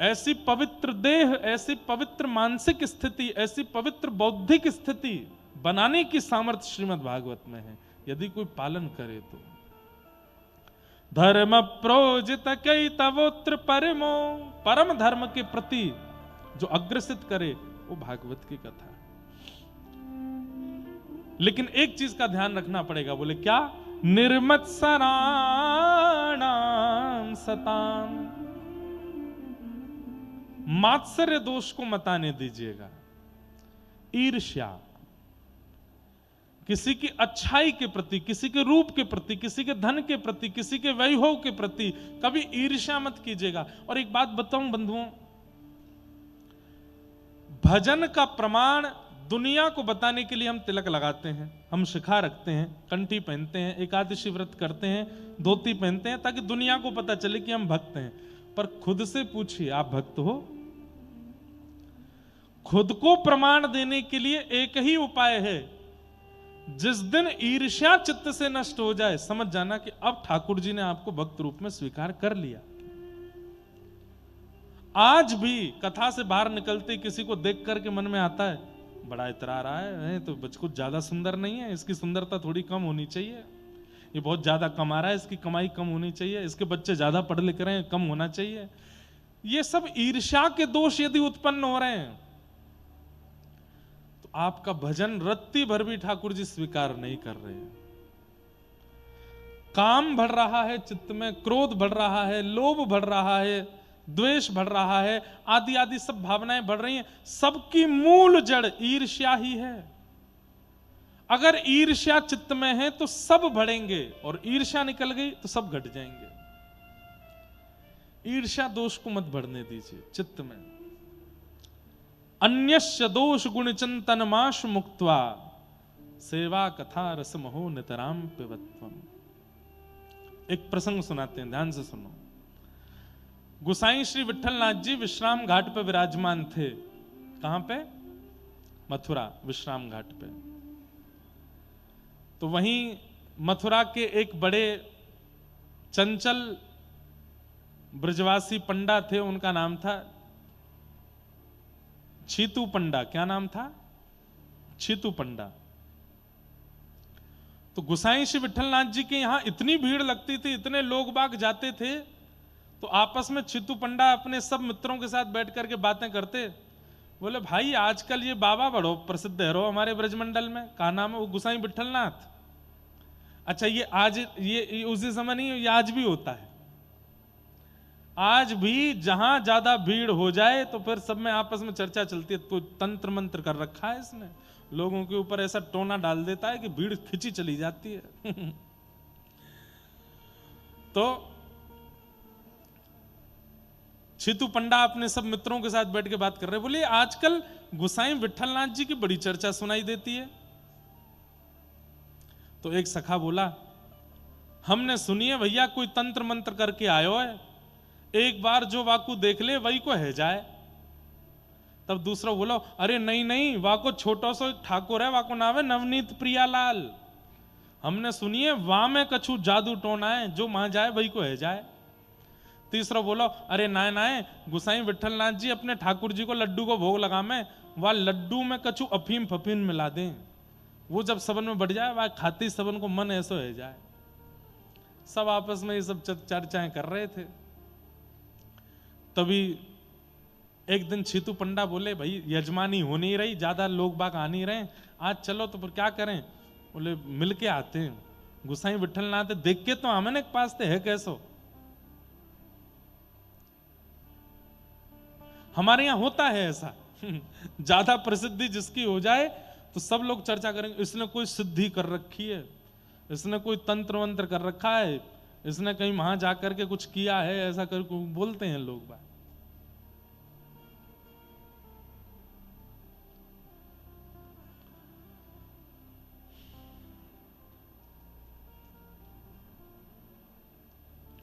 ऐसी पवित्र देह, ऐसी पवित्र मानसिक स्थिति, ऐसी पवित्र बौद्धिक स्थिति बनाने की सामर्थ्य श्रीमद् भागवत में है, यदि कोई पालन करे तो। धर्म प्रोजित कई तवोत्र परमो, परम धर्म के प्रति जो अग्रसित करे वो भागवत की कथा है। लेकिन एक चीज का ध्यान रखना पड़ेगा, बोले क्या? निर्मत्सराणाम सताम, मात्सर्य दोष को मत आने दीजिएगा। ईर्ष्या, किसी की अच्छाई के प्रति, किसी के रूप के प्रति, किसी के धन के प्रति, किसी के वैभव के प्रति कभी ईर्ष्या मत कीजिएगा। और एक बात बताऊं बंधुओं, भजन का प्रमाण दुनिया को बताने के लिए हम तिलक लगाते हैं, हम शिखा रखते हैं, कंठी पहनते हैं, एकादशी व्रत करते हैं, धोती पहनते हैं, ताकि दुनिया को पता चले कि हम भक्त हैं। पर खुद से पूछिए, आप भक्त हो? खुद को प्रमाण देने के लिए एक ही उपाय है, जिस दिन ईर्ष्या चित्त से नष्ट हो जाए, समझ जाना कि अब ठाकुर जी ने आपको भक्त रूप में स्वीकार कर लिया। आज भी कथा से बाहर निकलते किसी को देख करके मन में आता है, बड़ा इतरा रहा है तो कुछ ज्यादा सुंदर नहीं है, इसकी सुंदरता थोड़ी कम होनी चाहिए, ये बहुत ज्यादा कमा रहा है, इसकी कमाई कम होनी चाहिए, इसके बच्चे ज्यादा पढ़ लिख रहे हैं, कम होना चाहिए। ये सब ईर्ष्या के दोष यदि उत्पन्न हो रहे हैं तो आपका भजन रत्ती भर भी ठाकुर जी स्वीकार नहीं कर रहे हैं। काम बढ़ रहा है चित्त में, क्रोध बढ़ रहा है, लोभ बढ़ रहा है, द्वेष बढ़ रहा है, आदि आदि सब भावनाएं बढ़ रही हैं। सबकी मूल जड़ ईर्ष्या ही है। अगर ईर्ष्या चित्त में है तो सब बढ़ेंगे, और ईर्ष्या निकल गई तो सब घट जाएंगे। ईर्ष्या दोष को मत बढ़ने दीजिए चित्त में। अन्यस्य दोष गुण चिंतन माश मुक्त्वा सेवा कथा रसमहो नितराम पिबत्वम। एक प्रसंग सुनाते हैं, ध्यान से सुनो। गोसाई श्री विट्ठलनाथ जी विश्राम घाट पे विराजमान थे। कहां पे? मथुरा विश्राम घाट पे। तो वहीं मथुरा के एक बड़े चंचल ब्रजवासी पंडा थे, उनका नाम था छीतू पंडा। क्या नाम था? छीतू पंडा। तो गोसाई श्री विट्ठलनाथ जी के यहां इतनी भीड़ लगती थी, इतने लोग बाग जाते थे, तो आपस में छीतू पंडा अपने सब मित्रों के साथ बैठ करके बातें करते। बोले भाई आजकल ये बाबा बड़ो प्रसिद्ध है रो हमारे ब्रजमंडल में। कहा नाम है? वो गोसाई विट्ठलनाथ। अच्छा ये आज ये उसी समय नहीं, ये आज भी होता है। आज भी जहां ज्यादा भीड़ हो जाए तो फिर सब में आपस में चर्चा चलती है, तो तंत्र मंत्र कर रखा है इसने, लोगों के ऊपर ऐसा टोना डाल देता है कि भीड़ खिंची चली जाती है। तो छीतू पंडा अपने सब मित्रों के साथ बैठ के बात कर रहे, बोले आजकल गोसाई विट्ठलनाथ जी की बड़ी चर्चा सुनाई देती है। तो एक सखा बोला, हमने सुनी है भैया कोई तंत्र मंत्र करके आयो है, एक बार जो वाकू देख ले वही को है जाए। तब दूसरा बोला, अरे नहीं नहीं, वाको छोटो सो एक ठाकुर है, वाको नाम है नवनीत प्रियालाल, हमने सुनी है वहां में कछु जादू टोना है, जो वहां जाए वही को है जाए। तीसरा बोला, अरे नाय नाय, गोसाई विट्ठलनाथ जी अपने ठाकुर जी को लड्डू को भोग लगा में, वह लड्डू में कछु अफीम फफीम मिला दें, वो जब सबन में बढ़ जाए वह खाती सबन को मन ऐसा है जाए। सब आपस में ये सब चर्चाएं कर रहे थे। तभी एक दिन छीतू पंडा बोले, भाई यजमानी हो नहीं रही, ज्यादा लोग बाग आ नहीं रहे, आज चलो तो फिर क्या करें? बोले मिल के आते हैं, गोसाई विट्ठलनाथ देख के तो हमें एक पास है कैसो। हमारे यहां होता है ऐसा। ज्यादा प्रसिद्धि जिसकी हो जाए तो सब लोग चर्चा करेंगे, इसने कोई सिद्धि कर रखी है, इसने कोई तंत्र मंत्र कर रखा है, इसने कहीं वहां जाकर के कुछ किया है, ऐसा कर बोलते हैं लोग बात।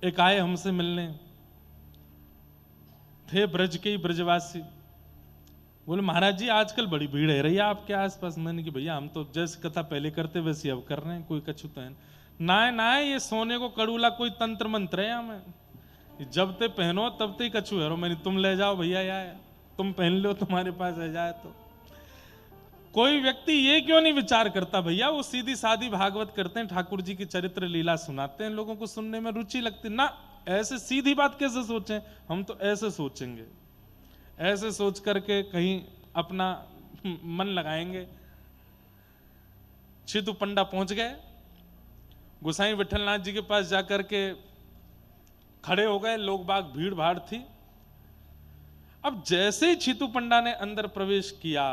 एक आए हमसे मिलने, थे ब्रज के ही ब्रजवासी। बोले महाराज जी आजकल बड़ी भीड़ है रही है आपके आसपास। मैंने कि भैया हम तो जैसे कथा पहले करते वैसे अब कर रहे हैं, कोई कछु तो है नाय नाय, ये सोने को कड़ूला कोई तंत्र मंत्र है हमें, जब ते पहनो तब ते कछु है रो। मैंने तुम ले जाओ भैया यार, तुम पहन लो, तुम्हारे पास रह जाए तो। कोई व्यक्ति ये क्यों नहीं विचार करता भैया, वो सीधी सादी भागवत करते हैं, ठाकुर जी की चरित्र लीला सुनाते हैं, लोगों को सुनने में रुचि लगती ना। ऐसे सीधी बात कैसे सोचें? हम तो ऐसे सोचेंगे, ऐसे सोच करके कहीं अपना मन लगाएंगे। छीतू पंडा पहुंच गए, गोसाई विट्ठलनाथ जी के पास जाकर के खड़े हो गए, लोग बाग भीड़ भाड़ थी। अब जैसे ही छीतू पंडा ने अंदर प्रवेश किया,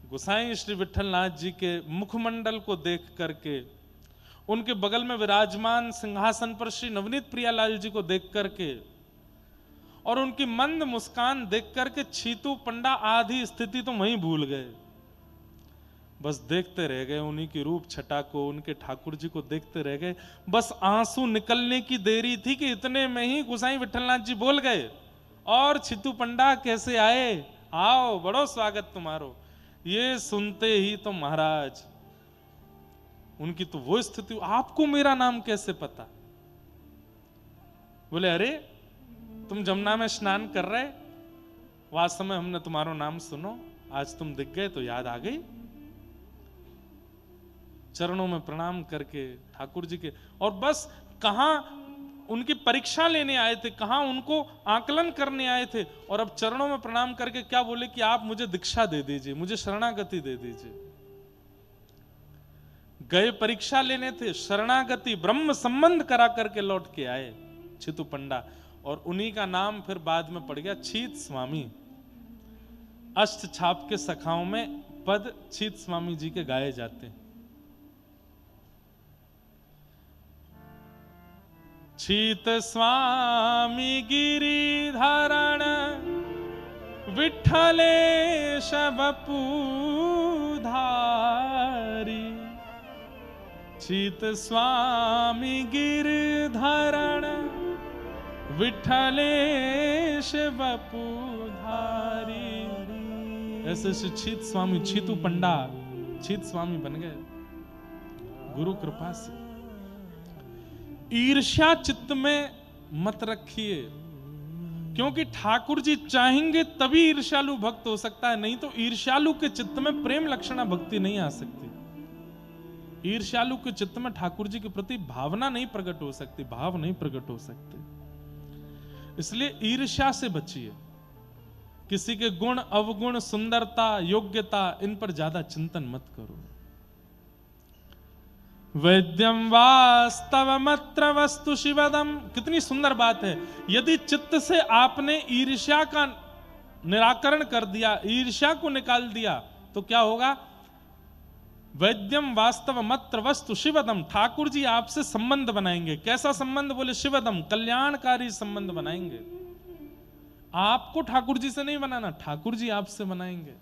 गोसाई श्री विट्ठलनाथ जी के मुखमंडल को देख करके, उनके बगल में विराजमान सिंहासन पर श्री नवनीत प्रियालाल जी को देख करके और उनकी मंद मुस्कान देख करके छीतू पंडा आधी स्थिति तो वहीं भूल गए, बस देखते रह गए उन्हीं की रूप छटा को, उनके ठाकुर जी को देखते रह गए। बस आंसू निकलने की देरी थी कि इतने में ही गोसाई विट्ठलनाथ जी बोल गए, और छीतू पंडा कैसे आए? आओ, बड़ो स्वागत तुम्हारो। ये सुनते ही तो महाराज उनकी तो वो स्थिति, आपको मेरा नाम कैसे पता? बोले अरे तुम जमुना में स्नान कर रहे, वास्तव में हमने तुम्हारा नाम सुनो, आज तुम दिख गए तो याद आ गई। चरणों में प्रणाम करके ठाकुर जी के, और बस कहां उनकी परीक्षा लेने आए थे, कहां उनको आकलन करने आए थे, और अब चरणों में प्रणाम करके क्या बोले कि आप मुझे दीक्षा दे दीजिए, मुझे शरणागति दे दीजिए। गए परीक्षा लेने थे, शरणागति ब्रह्म संबंध करा करके लौट के आए छितु पंडा, और उन्हीं का नाम फिर बाद में पड़ गया छीत स्वामी। अष्ट छाप के सखाओं में पद छीत स्वामी जी के गाए जाते हैं। छीत स्वामी गिरिधरण विठ्ठलेश वपुधारी, छीत स्वामी गिरिधरण विठ्ठलेश वपुधारी। ऐसे छीत स्वामी, छीतु पंडा छीत स्वामी बन गए गुरु कृपा से। ईर्ष्या चित्त में मत रखिए, क्योंकि ठाकुर जी चाहेंगे तभी ईर्ष्यालु भक्त हो सकता है, नहीं तो ईर्ष्यालु के चित्त में प्रेम लक्षणा भक्ति नहीं आ सकती। ईर्ष्यालु के चित्त में ठाकुर जी के प्रति भावना नहीं प्रकट हो सकती, भाव नहीं प्रकट हो सकते। इसलिए ईर्ष्या से बचिए। किसी के गुण अवगुण, सुंदरता, योग्यता, इन पर ज्यादा चिंतन मत करो। वैद्यम वास्तवमत्र वस्तु शिवदम, कितनी सुंदर बात है। यदि चित्त से आपने ईर्ष्या का निराकरण कर दिया, ईर्ष्या को निकाल दिया, तो क्या होगा? वैद्यम वास्तवमत्र वस्तु शिवदम, ठाकुर जी आपसे संबंध बनाएंगे। कैसा संबंध? बोले शिवदम, कल्याणकारी संबंध बनाएंगे। आपको ठाकुर जी से नहीं बनाना, ठाकुर जी आपसे बनाएंगे।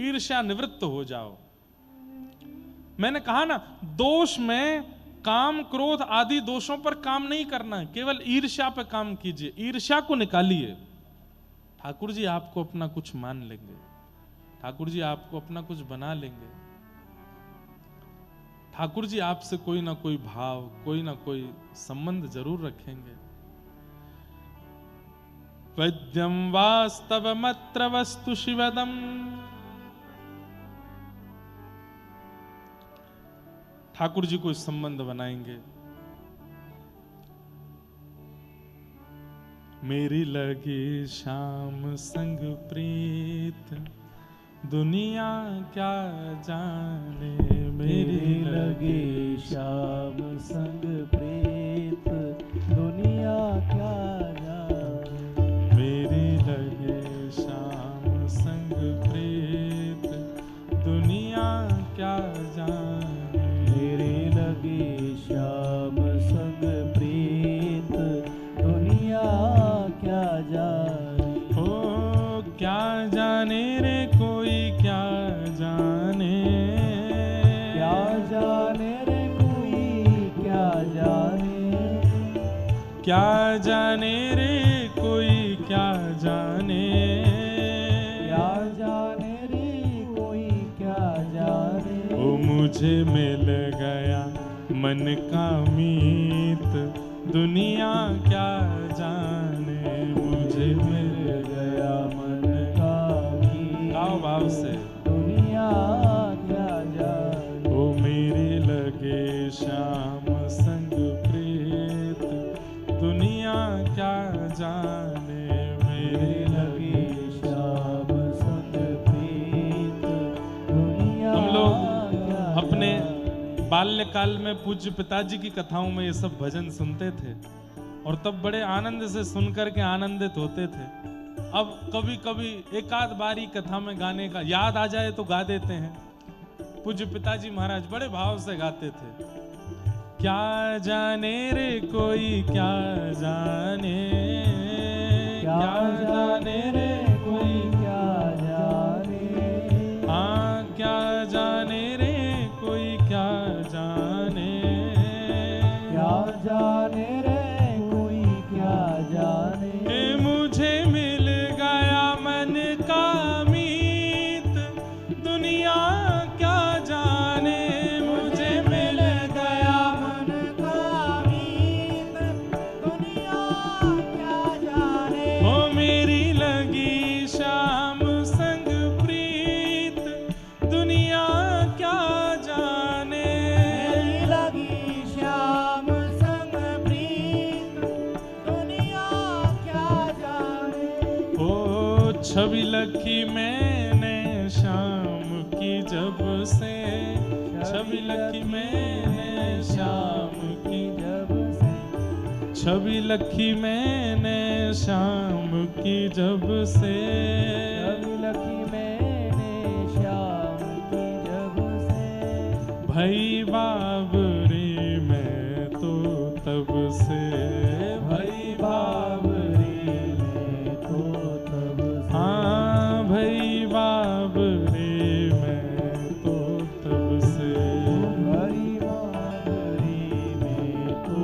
ईर्ष्या निवृत्त हो जाओ। मैंने कहा ना, दोष में काम क्रोध आदि दोषों पर काम नहीं करना है, केवल ईर्ष्या पर काम कीजिए। ईर्ष्या को निकालिए, ठाकुर जी आपको अपना कुछ मान लेंगे, ठाकुर जी आपको अपना कुछ बना लेंगे। ठाकुर जी आपसे कोई ना कोई भाव, कोई ना कोई संबंध जरूर रखेंगे। वैद्यम वास्तवमत्र वस्तु शिवदम, ठाकुर जी को संबंध बनाएंगे। मेरी लगी श्याम संग प्रीत, दुनिया क्या जाने। मेरी लगी श्याम संग प्रीत, दुनिया क्या जाने। मेरी लगी श्याम संग प्रीत, दुनिया क्या जाने। मेरी लगी श्याम संग प्रीत, दुनिया क्या जाने। हो क्या जाने रे कोई, क्या जाने। क्या जाने रे कोई, क्या जाने। क्या जाने रे कोई, क्या जाने। क्या जाने रे कोई, क्या जाने। ओ मुझे मिल गया मन का मीत, दुनिया क्या जाने। मुझे मिल गया मन का मीत, गाओ भाव से। दुनिया क्या जाने। ओ मेरे लगे श्याम संग प्रीत, दुनिया क्या जाने। मेरे लगे श्याम संग प्रीत, दुनिया हम लोग क्या अपने जाने। बाल्यकाल में पूज्य पिताजी की कथाओं में ये सब भजन सुनते थे, और तब बड़े आनंद से सुनकर के आनंदित होते थे। अब कभी कभी एक आध बारी कथा में गाने का याद आ जाए तो गा देते हैं। पूज्य पिताजी महाराज बड़े भाव से गाते थे, क्या जाने रे कोई, क्या जाने। क्या जाने रे कोई, क्या जाने। हाँ क्या जाने रे कोई, क्या जाने। क्या जाने रे कोई, क्या जाने। मुझे मिल गया मन का मीत, दुनिया क्या जाने। मुझे मिल गया मन का मीत, दुनिया क्या छवि लखी मैंने शाम की जब से, छवि लखी मैंने शाम की जब से, छवि लखी मैंने शाम की जब से, छवि लखी मैंने शाम की जब से, भई बाबरी मैं तो तब से, भई बाबरी मैं तो तब से, हाँ भई बाबरी मैं तो तब से, भई बाबरी मैं तो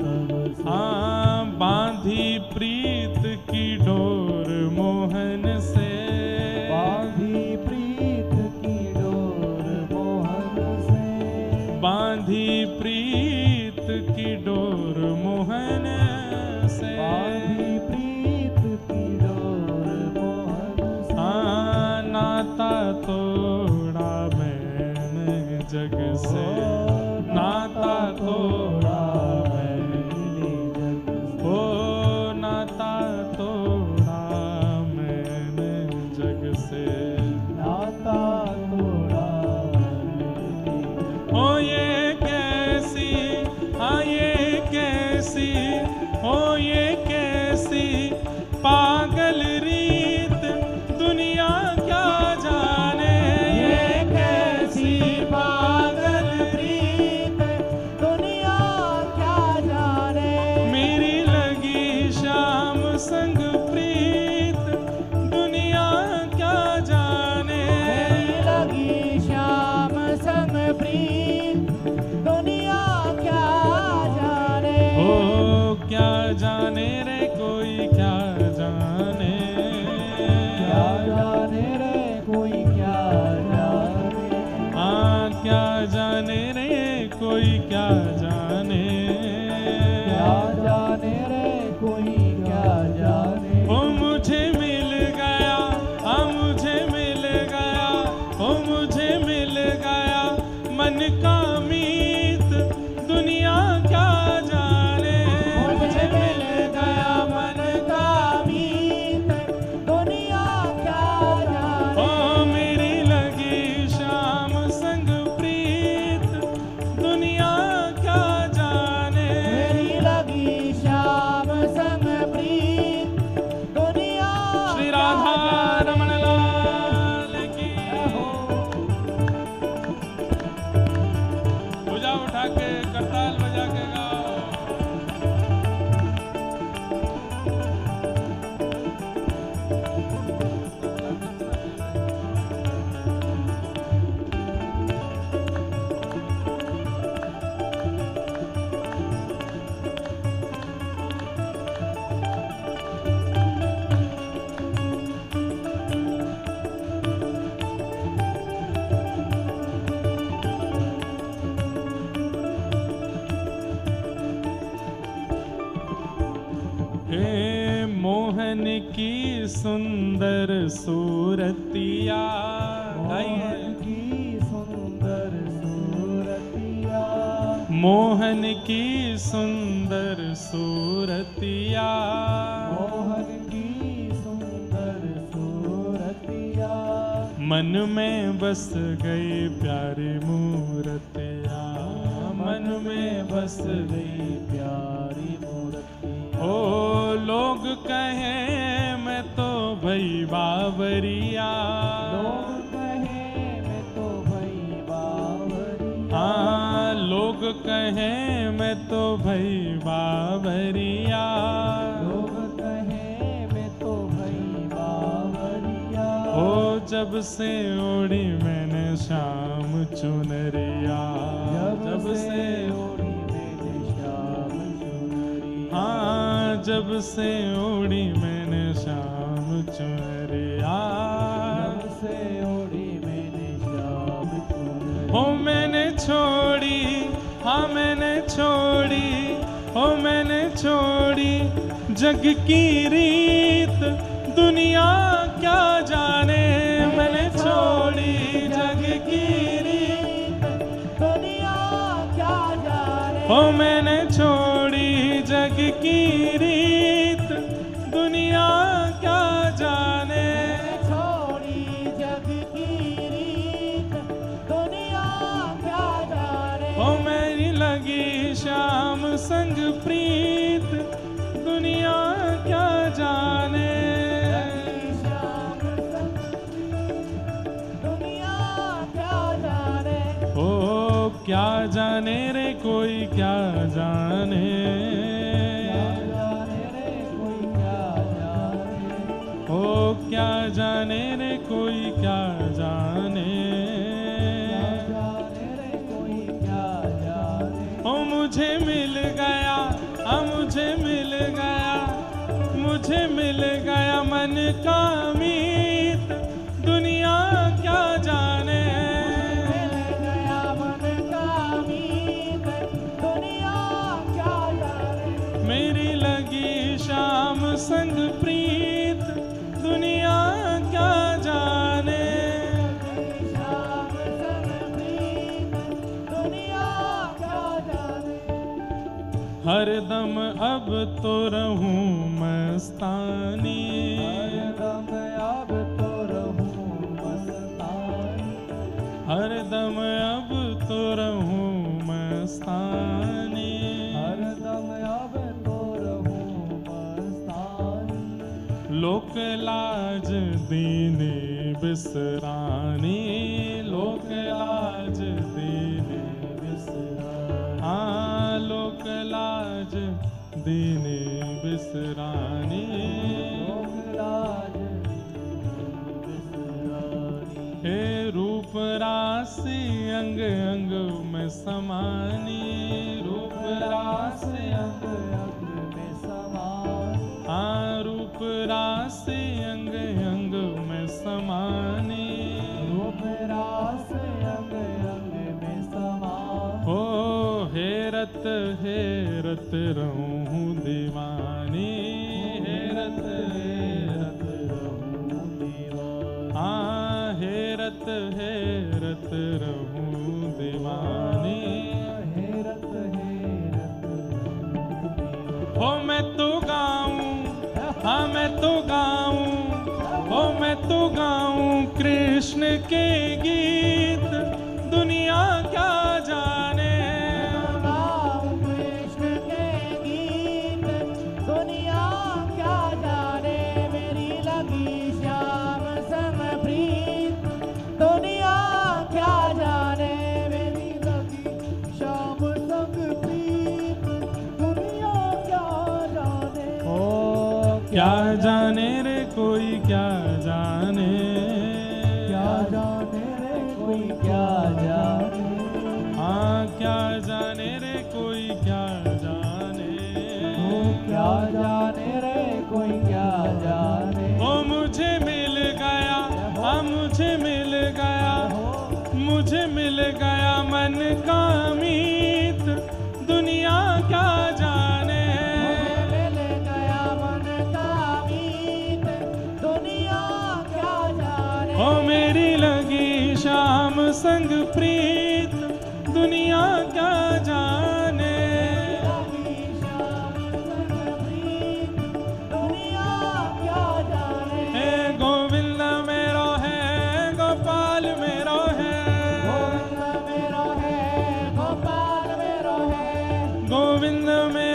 तब से, हाँ बांधी प्रीत की डोर मोहन से, बांधी प्रीत की डोर मोहन से, बांधी प्रीत की डोर मोहन से, बांधी प्रीत की डोर मोहन से, हाँ नाता तोड़ा मैंने जग से, नाता तोड़ा मैंने जग से, ओ नाता तोड़ा मैंने जग से, नाता तोड़ा मैंने, ओ ये कैसी, हाँ ये कैसी, ओ ये कैसी पागल रीत दुनिया क्या जाने, ये कैसी पागल प्रीत दुनिया क्या जाने, मेरी लगी शाम संग प्रीत दुनिया क्या जाने, मेरी लगी श्याम संग प्रीत दुनिया क्या जाने, ओ क्या जाने रे कोई क्या जाने, क्या जाने रे कोई क्या जाने, हाँ क्या जाने रे कोई क्या जाने, क्या जाने रे कोई क्या जाने, ओ मुझे मिल गया, हाँ मुझे मिल गया, ओ मुझे मिल गया मन का मीत दुनिया क्या जाने, मुझे मिल गया मन का मीत दुनिया क्या जाने, ओ मेरी लगी शाम संग प्रीत दुनिया क्या जाने, मेरी लगी श्याम संग प्रीत दुनिया श्री राधा रमण लाल की भुजा उठा के करताल बजा के गाओ। हे मोहन की सुंदर सूरतिया, मोहन की सुंदर सूरतिया, मोहन की सुंदर सूरतिया, मोहन की सुंदर सूरतिया, मन में बस गई प्यारी मूर्तिया, मन में बस गई प्यारी मूर्तिया, ओ लोग कहें मैं तो भई बावरिया, लोग कहे मैं तो भई बावरिया, हाँ लोग कहें मैं तो भई बावरिया, लोग कहे मैं तो भई बावरिया, ओ जब से ओढ़ी मैंने शाम चुनरिया, जब से ओढ़ी मैंने श्याम चुनरिया, हाँ जब से ओढ़ी मैंने शाम चुनरिया, जब से ओढ़ी मैंने श्याम चुनरिया, हो मैंने छोड़ी, हाँ मैंने छोड़ी, हो मैंने छोड़ी जग की रीत दुनिया क्या जाने, मैंने छोड़ी जग की रीत दुनिया क्या जाने, हो मैंने छोड़ी जग की रीत दुनिया क्या जाने, श्याम संग प्रीत दुनिया क्या जाने। श्याम संग दुनिया क्या जाने। ओ क्या जाने रे कोई क्या जाने। क्या जाने रे कोई क्या जाने। ओ क्या जाने रे कोई क्या जाने। क्या जाने रे कोई क्या जाने। ओ मुझे मिल गया, मुझे मिल गया, मुझे मिल गया मन का मीत दुनिया क्या जाने। मिल गया मन का मीत दुनिया क्या जाने। मेरी लगी शाम संग प्रीत दुनिया क्या जाने। श्याम संग प्रीत दुनिया क्या जाने। हरदम अब तो रहूं मस्तानी। हरदम अब तो रहूं मस्तानी। हरदम अब तो रहूं मस्तानी। हरदम अब तो रहूं मस्तानी। लोक लाज दीने बिसरानी। लोक लाज दीने बिसरानी। हाँ लोक लाज दीने बिसरानी। लोक लाज बिसरानी। हे रूप राशि अंग अंग में समानी। रूप राशि अंग अंग में समान। हाँ रूप राशि अंग अंग में समानी। रूप रास अंग अंग में समान। हो हेरत हेरत रहूं दीवानी। हेरत हेरत रहूं दीवानी। हाँ हेरत हेरत रहूं दीवानी। हेरत हेरत हो मैं तो गाऊं, हाँ मैं तो गाऊं, हो मैं तो गाऊं कृष्ण के गीत दुनिया क्या जाने। गाऊं कृष्ण के गीत दुनिया क्या जाने। मेरी लगी श्याम संग प्रीत दुनिया क्या जाने। मेरी लगी श्याम संग प्रीत दुनिया क्या जाने। ओ क्या जाने रे कोई क्या जाने। क्या जाने रे कोई क्या जाने। हाँ क्या जाने रे कोई क्या जाने। ओ क्या जाने रे कोई क्या जाने। ओ मुझे मिल गया, हाँ मुझे मिल गया, मुझे मिल गया मन का मीत दुनिया क्या जाने। मिल गया मन का मीत दुनिया क्या जाने। ओ मेरी लगी शाम संग प्रीत दुनिया क्या जाने। लगी श्याम संग प्रीत दुनिया क्या जाने। हे गोविंद मेरो है, गोपाल मेरो है। गोविंद मेरो है, गोपाल मेरो है। गोविंद मेरो